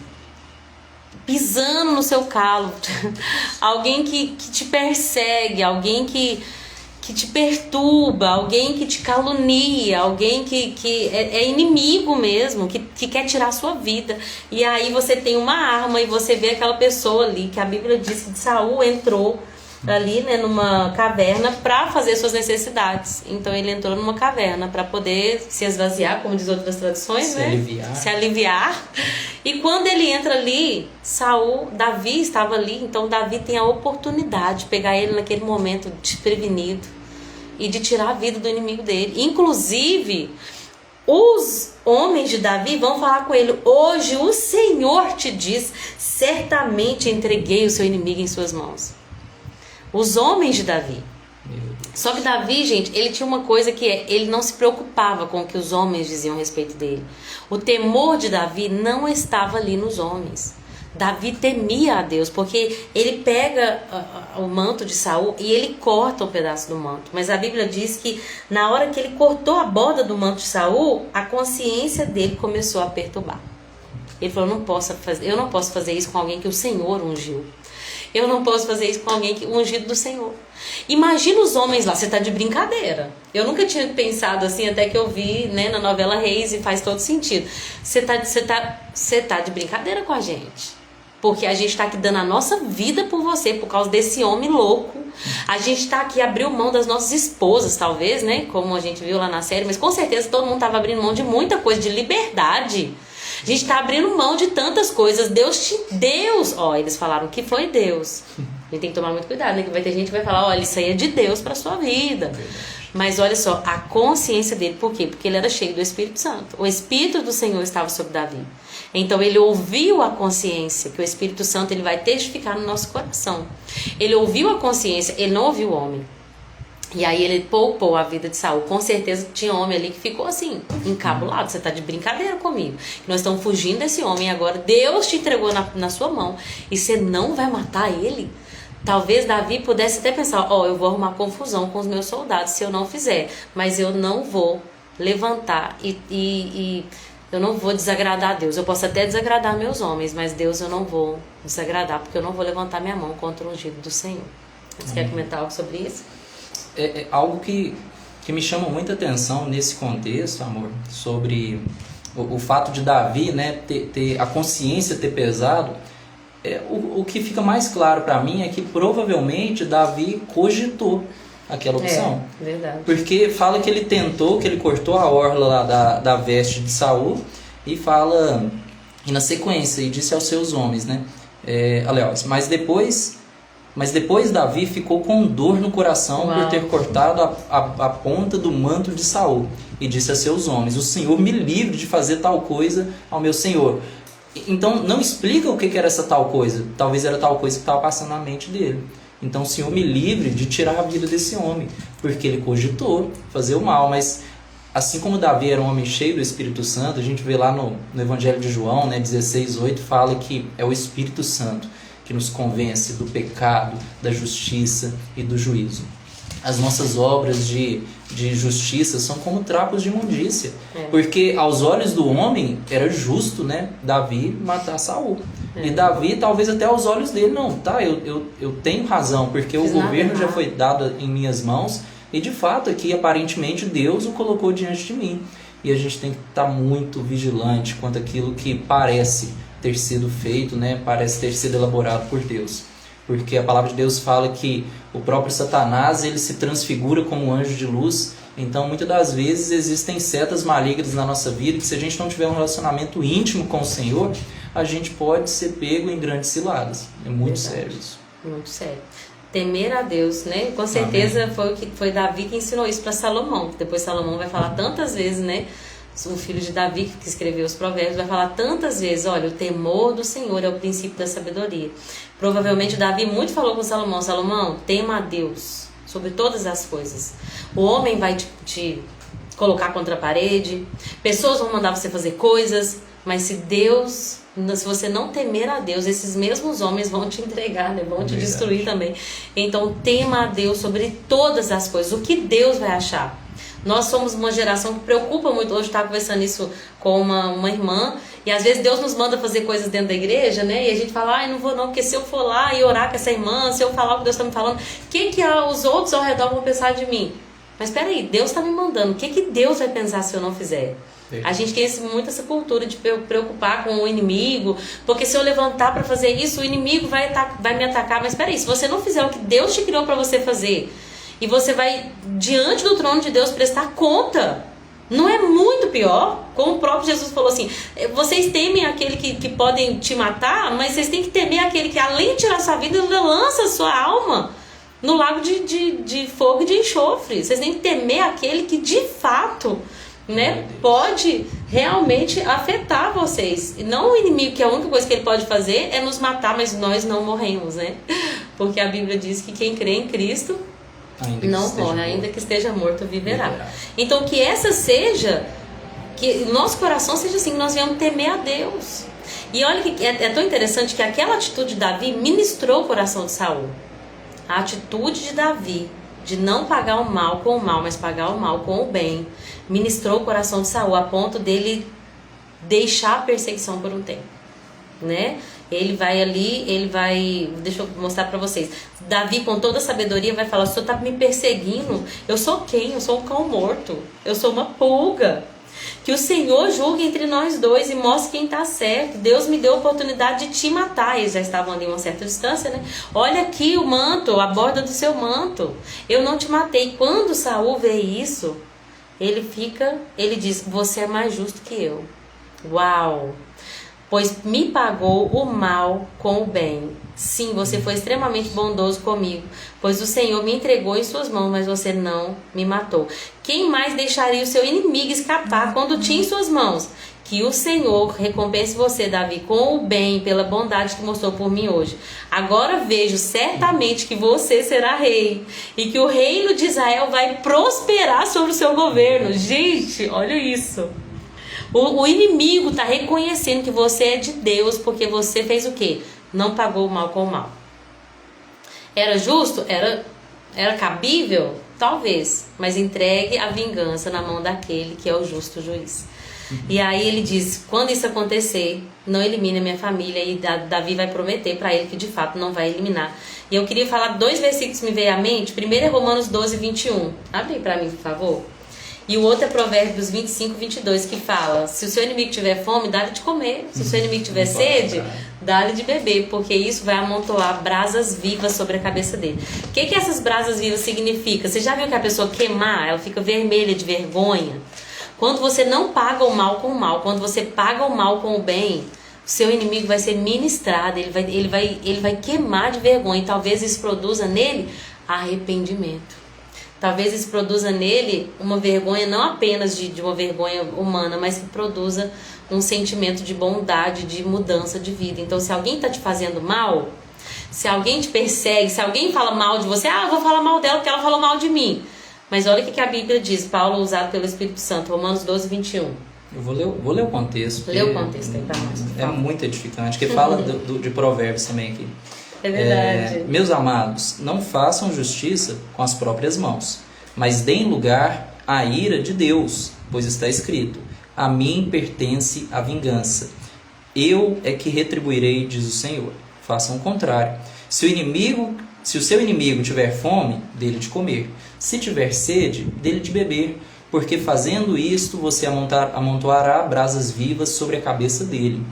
pisando no seu calo. Alguém que te persegue. Alguém que te perturba, alguém que te calunia, alguém que é inimigo mesmo, que quer tirar a sua vida. E aí você tem uma arma e você vê aquela pessoa ali, que a Bíblia diz que Saul entrou ali, né, numa caverna para fazer suas necessidades. Então ele entrou numa caverna para poder se esvaziar, como diz outras traduções, se aliviar. E quando ele entra ali, Davi estava ali, então Davi tem a oportunidade de pegar ele naquele momento desprevenido e de tirar a vida do inimigo dele. Inclusive, os homens de Davi vão falar com ele: hoje o Senhor te diz, certamente entreguei o seu inimigo em suas mãos. Os homens de Davi. Só que Davi, gente, ele tinha uma coisa que ele não se preocupava com o que os homens diziam a respeito dele. O temor de Davi não estava ali nos homens. Davi temia a Deus, porque ele pega o manto de Saul e ele corta um pedaço do manto. Mas a Bíblia diz que na hora que ele cortou a borda do manto de Saul, a consciência dele começou a perturbar. Ele falou, eu não posso fazer isso com alguém que o Senhor ungiu. Eu não posso fazer isso com alguém ungido do Senhor. Imagina os homens lá, você tá de brincadeira. Eu nunca tinha pensado assim, até que eu vi, né, na novela Reis, e faz todo sentido. Você tá de brincadeira com a gente. Porque a gente tá aqui dando a nossa vida por você, por causa desse homem louco. A gente tá aqui, abriu mão das nossas esposas, talvez, né, como a gente viu lá na série. Mas com certeza todo mundo tava abrindo mão de muita coisa, de liberdade. A gente tá abrindo mão de tantas coisas. Deus, ó, eles falaram que foi Deus. A gente tem que tomar muito cuidado, né? Que vai ter gente que vai falar, olha, isso aí é de Deus pra sua vida. Mas olha só, a consciência dele, por quê? Porque ele era cheio do Espírito Santo. O Espírito do Senhor estava sobre Davi. Então ele ouviu a consciência, que o Espírito Santo ele vai testificar no nosso coração. Ele ouviu a consciência, ele não ouviu o homem. E aí ele poupou a vida de Saul. Com certeza tinha homem ali que ficou assim, encabulado. Você tá de brincadeira comigo. Nós estamos fugindo desse homem agora. Deus te entregou na sua mão. E você não vai matar ele? Talvez Davi pudesse até pensar, eu vou arrumar confusão com os meus soldados se eu não fizer. Mas eu não vou levantar e eu não vou desagradar a Deus. Eu posso até desagradar meus homens, mas Deus eu não vou desagradar, porque eu não vou levantar minha mão contra o ungido do Senhor. Você quer comentar algo sobre isso? É algo que me chama muita atenção nesse contexto, amor, sobre o fato de Davi, né, ter a consciência ter pesado. O que fica mais claro para mim é que provavelmente Davi cogitou aquela opção. Verdade. Porque fala que ele tentou, que ele cortou a orla lá da veste de Saul e fala, e na sequência, e disse aos seus homens, né, aliás, mas depois Davi ficou com dor no coração por ter cortado a ponta do manto de Saul. E disse a seus homens, o Senhor me livre de fazer tal coisa ao meu Senhor. Então não explica o que era essa tal coisa. Talvez era tal coisa que estava passando na mente dele. Então o Senhor me livre de tirar a vida desse homem. Porque ele cogitou fazer o mal. Mas assim como Davi era um homem cheio do Espírito Santo, a gente vê lá no Evangelho de João, né, 16:8, fala que é o Espírito Santo que nos convence do pecado, da justiça e do juízo. As nossas obras de justiça são como trapos de imundícia. Porque aos olhos do homem era justo, né, Davi matar Saul. E Davi, talvez até aos olhos dele, não, tá, eu tenho razão, porque o governo já foi dado em minhas mãos e de fato aqui aparentemente Deus o colocou diante de mim. E a gente tem que estar muito vigilante quanto àquilo que parece ter sido feito, né, parece ter sido elaborado por Deus. Porque a palavra de Deus fala que o próprio Satanás ele se transfigura como um anjo de luz. Então, muitas das vezes existem setas malignas na nossa vida que se a gente não tiver um relacionamento íntimo com o Senhor, a gente pode ser pego em grandes ciladas. É muito sério isso. Muito sério. Temer a Deus, né? Com certeza foi Davi que ensinou isso para Salomão. Depois Salomão vai falar tantas vezes, né? O filho de Davi, que escreveu os provérbios, vai falar tantas vezes, olha, o temor do Senhor é o princípio da sabedoria. Provavelmente Davi muito falou com Salomão, Salomão, tema a Deus sobre todas as coisas. O homem vai te colocar contra a parede, pessoas vão mandar você fazer coisas, mas se você não temer a Deus, esses mesmos homens vão te entregar, né? Vão te destruir também. Então tema a Deus sobre todas as coisas, o que Deus vai achar. Nós somos uma geração que preocupa muito. Hoje eu estava conversando isso com uma irmã. E às vezes Deus nos manda fazer coisas dentro da igreja, né? E a gente fala, não vou não, porque se eu for lá e orar com essa irmã, se eu falar o que Deus está me falando, o que os outros ao redor vão pensar de mim? Mas espera aí, Deus está me mandando. O que Deus vai pensar se eu não fizer? A gente tem muito essa cultura de preocupar com o inimigo, porque se eu levantar para fazer isso, o inimigo vai me atacar. Mas espera aí, se você não fizer o que Deus te criou para você fazer, e você vai diante do trono de Deus prestar conta, não é muito pior? Como o próprio Jesus falou assim, vocês temem aquele que podem te matar, mas vocês têm que temer aquele que além de tirar sua vida, lança a sua alma no lago de fogo e de enxofre. Vocês têm que temer aquele que de fato, né, pode realmente afetar vocês. E não o inimigo, que a única coisa que ele pode fazer é nos matar, mas nós não morremos, né? Porque a Bíblia diz que quem crê em Cristo Não morre, ainda que esteja morto, viverá. Então que essa seja, que o nosso coração seja assim, que nós venhamos temer a Deus. E olha que é tão interessante que aquela atitude de Davi ministrou o coração de Saul. A atitude de Davi de não pagar o mal com o mal, mas pagar o mal com o bem, ministrou o coração de Saul a ponto dele deixar a perseguição por um tempo, né? Ele vai, deixa eu mostrar pra vocês. Davi, com toda a sabedoria, vai falar: o senhor tá me perseguindo? Eu sou quem? Eu sou um cão morto, eu sou uma pulga. Que o Senhor julgue entre nós dois e mostre quem está certo. Deus me deu a oportunidade de te matar. Eles já estavam ali a uma certa distância, né? Olha aqui o manto, a borda do seu manto. Eu não te matei. Quando Saul vê isso, ele diz: você é mais justo que eu. Uau! Pois me pagou o mal com o bem. Sim, você foi extremamente bondoso comigo, pois o Senhor me entregou em suas mãos, mas você não me matou. Quem mais deixaria o seu inimigo escapar quando tinha em suas mãos? Que o Senhor recompense você, Davi, com o bem, pela bondade que mostrou por mim hoje. Agora vejo certamente que você será rei, e que o reino de Israel vai prosperar sobre o seu governo. Gente, olha isso. O inimigo está reconhecendo que você é de Deus, porque você fez o quê? Não pagou o mal com o mal. Era justo? Era cabível? Talvez. Mas entregue a vingança na mão daquele que é o justo juiz. E aí ele diz: quando isso acontecer, não elimine a minha família. E Davi vai prometer para ele que de fato não vai eliminar. E eu queria falar 2 versículos que me veio à mente. Primeiro é Romanos 12, 21. Abre aí para mim, por favor. E o outro é Provérbios 25, 22, que fala: se o seu inimigo tiver fome, dá-lhe de comer. Se o seu inimigo tiver sede, dá-lhe de beber, porque isso vai amontoar brasas vivas sobre a cabeça dele. O que essas brasas vivas significam? Você já viu que a pessoa queimar, ela fica vermelha de vergonha? Quando você não paga o mal com o mal, quando você paga o mal com o bem, o seu inimigo vai ser ministrado, ele vai queimar de vergonha. E talvez isso produza nele arrependimento. Talvez isso produza nele uma vergonha, não apenas de uma vergonha humana, mas que produza um sentimento de bondade, de mudança de vida. Então, se alguém está te fazendo mal, se alguém te persegue, se alguém fala mal de você: eu vou falar mal dela porque ela falou mal de mim. Mas olha o que a Bíblia diz, Paulo, usado pelo Espírito Santo, Romanos 12, 21. Eu vou ler o contexto. Lê o contexto aí para nós. É muito edificante, que fala de provérbios também aqui. É verdade. Meus amados, não façam justiça com as próprias mãos, mas deem lugar à ira de Deus, pois está escrito: a mim pertence a vingança. Eu é que retribuirei, diz o Senhor. Façam o contrário. Se o seu inimigo tiver fome, dele de comer. Se tiver sede, dele de beber. Porque fazendo isto, você amontoará brasas vivas sobre a cabeça dele.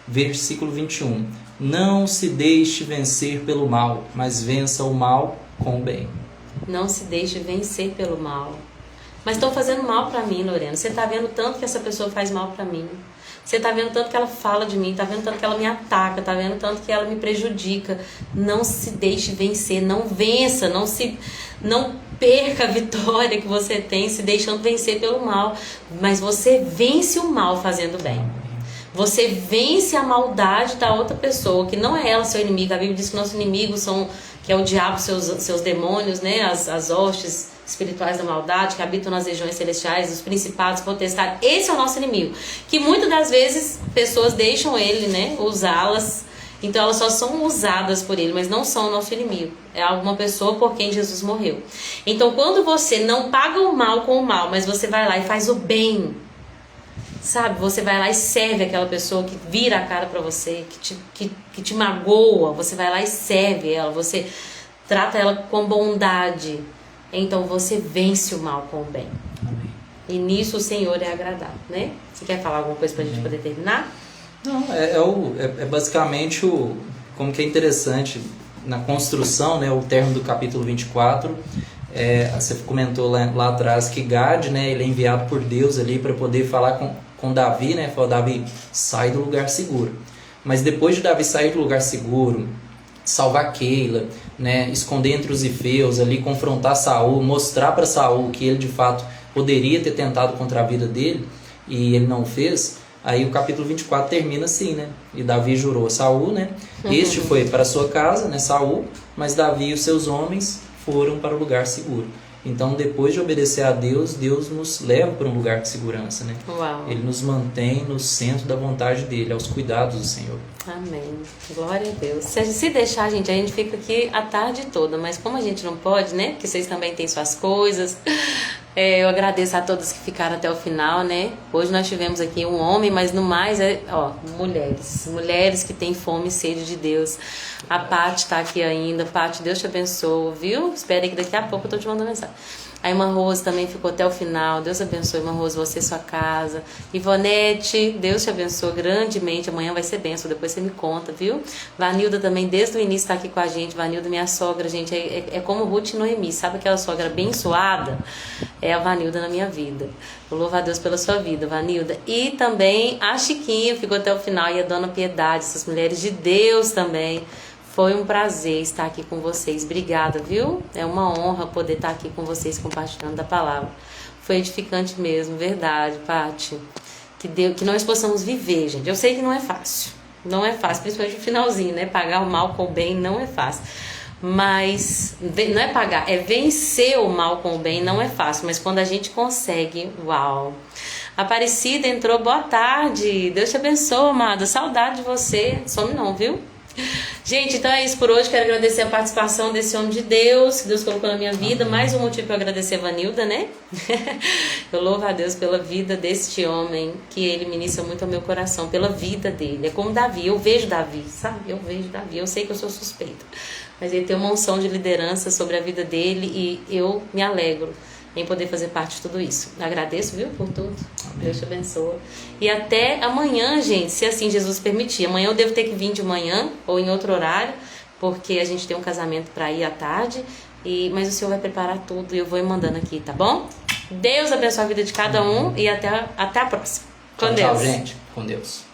Versículo 21. Não se deixe vencer pelo mal, mas vença o mal com o bem. Não se deixe vencer pelo mal. Mas estão fazendo mal para mim, Lorena. Você está vendo tanto que essa pessoa faz mal para mim. Você está vendo tanto que ela fala de mim, está vendo tanto que ela me ataca, está vendo tanto que ela me prejudica. Não se deixe vencer, não vença, não perca a vitória que você tem se deixando vencer pelo mal. Mas você vence o mal fazendo bem. Você vence a maldade da outra pessoa, que não é ela seu inimigo. A Bíblia diz que nossos inimigos que é o diabo, seus demônios, né? As hostes espirituais da maldade que habitam nas regiões celestiais, os principados, potestades. Esse é o nosso inimigo, que muitas das vezes pessoas deixam ele, né, usá-las. Então elas só são usadas por ele, mas não são o nosso inimigo. É alguma pessoa por quem Jesus morreu. Então quando você não paga o mal com o mal, mas você vai lá e faz o bem, sabe, você vai lá e serve aquela pessoa que vira a cara pra você, que te magoa, você vai lá e serve ela, você trata ela com bondade. Então você vence o mal com o bem. Amém. E nisso o Senhor é agradável, né? Você quer falar alguma coisa pra gente poder terminar? Não, é basicamente como que é interessante na construção, né, o término do capítulo 24. Você comentou lá atrás que Gad, né, ele é enviado por Deus ali para poder falar com Davi, né? Falou: Davi, sai do lugar seguro. Mas depois de Davi sair do lugar seguro, salvar Keila, né, esconder entre os ifeus ali, confrontar Saul, mostrar para Saul que ele de fato poderia ter tentado contra a vida dele e ele não o fez. Aí o capítulo 24 termina assim, né? E Davi jurou a Saul, né? Este foi para sua casa, né, Saul, mas Davi e os seus homens foram para o lugar seguro. Então, depois de obedecer a Deus, Deus nos leva para um lugar de segurança, né? Uau. Ele nos mantém no centro da vontade dele, aos cuidados do Senhor. Amém. Glória a Deus. Se deixar, gente, a gente fica aqui a tarde toda, mas como a gente não pode, né? Porque vocês também têm suas coisas. Eu agradeço a todos que ficaram até o final, né? Hoje nós tivemos aqui um homem, mas no mais mulheres que têm fome e sede de Deus. A Paty tá aqui ainda. Paty, Deus te abençoe, viu? Espera aí que daqui a pouco eu tô te mandando mensagem. A irmã Rose também ficou até o final. Deus abençoe, irmã Rose, você e sua casa. Ivonete, Deus te abençoe grandemente. Amanhã vai ser bênção, depois você me conta, viu? Vanilda também, desde o início, tá aqui com a gente. Vanilda, minha sogra, gente, é como Ruth e Noemi. Sabe aquela sogra abençoada? É a Vanilda na minha vida. Eu louvo a Deus pela sua vida, Vanilda. E também a Chiquinha ficou até o final. E a Dona Piedade, essas mulheres de Deus também. Foi um prazer estar aqui com vocês. Obrigada, viu? É uma honra poder estar aqui com vocês compartilhando da palavra. Foi edificante mesmo, verdade, Paty. Que nós possamos viver, gente. Eu sei que não é fácil. Não é fácil, principalmente no finalzinho, né? Pagar o mal com o bem não é fácil. Mas não é pagar, é vencer o mal com o bem, não é fácil. Mas quando a gente consegue, uau! Aparecida entrou, boa tarde. Deus te abençoe, amada. Saudade de você. Some não, viu? Gente, então é isso por hoje. Quero agradecer a participação desse homem de Deus que Deus colocou na minha vida. Mais um motivo para agradecer a Vanilda, né? Eu louvo a Deus pela vida deste homem, que ele ministra muito ao meu coração, pela vida dele. É como Davi, eu vejo Davi, sabe? Eu vejo Davi, eu sei que eu sou suspeita, mas ele tem uma unção de liderança sobre a vida dele e eu me alegro em poder fazer parte de tudo isso. Agradeço, viu, por tudo. Amém. Deus te abençoe. E até amanhã, gente, se assim Jesus permitir. Amanhã eu devo ter que vir de manhã ou em outro horário, porque a gente tem um casamento para ir à tarde. Mas o Senhor vai preparar tudo e eu vou ir mandando aqui, tá bom? Deus abençoe a vida de cada um e até a próxima. Com Deus. Tchau, gente. Com Deus.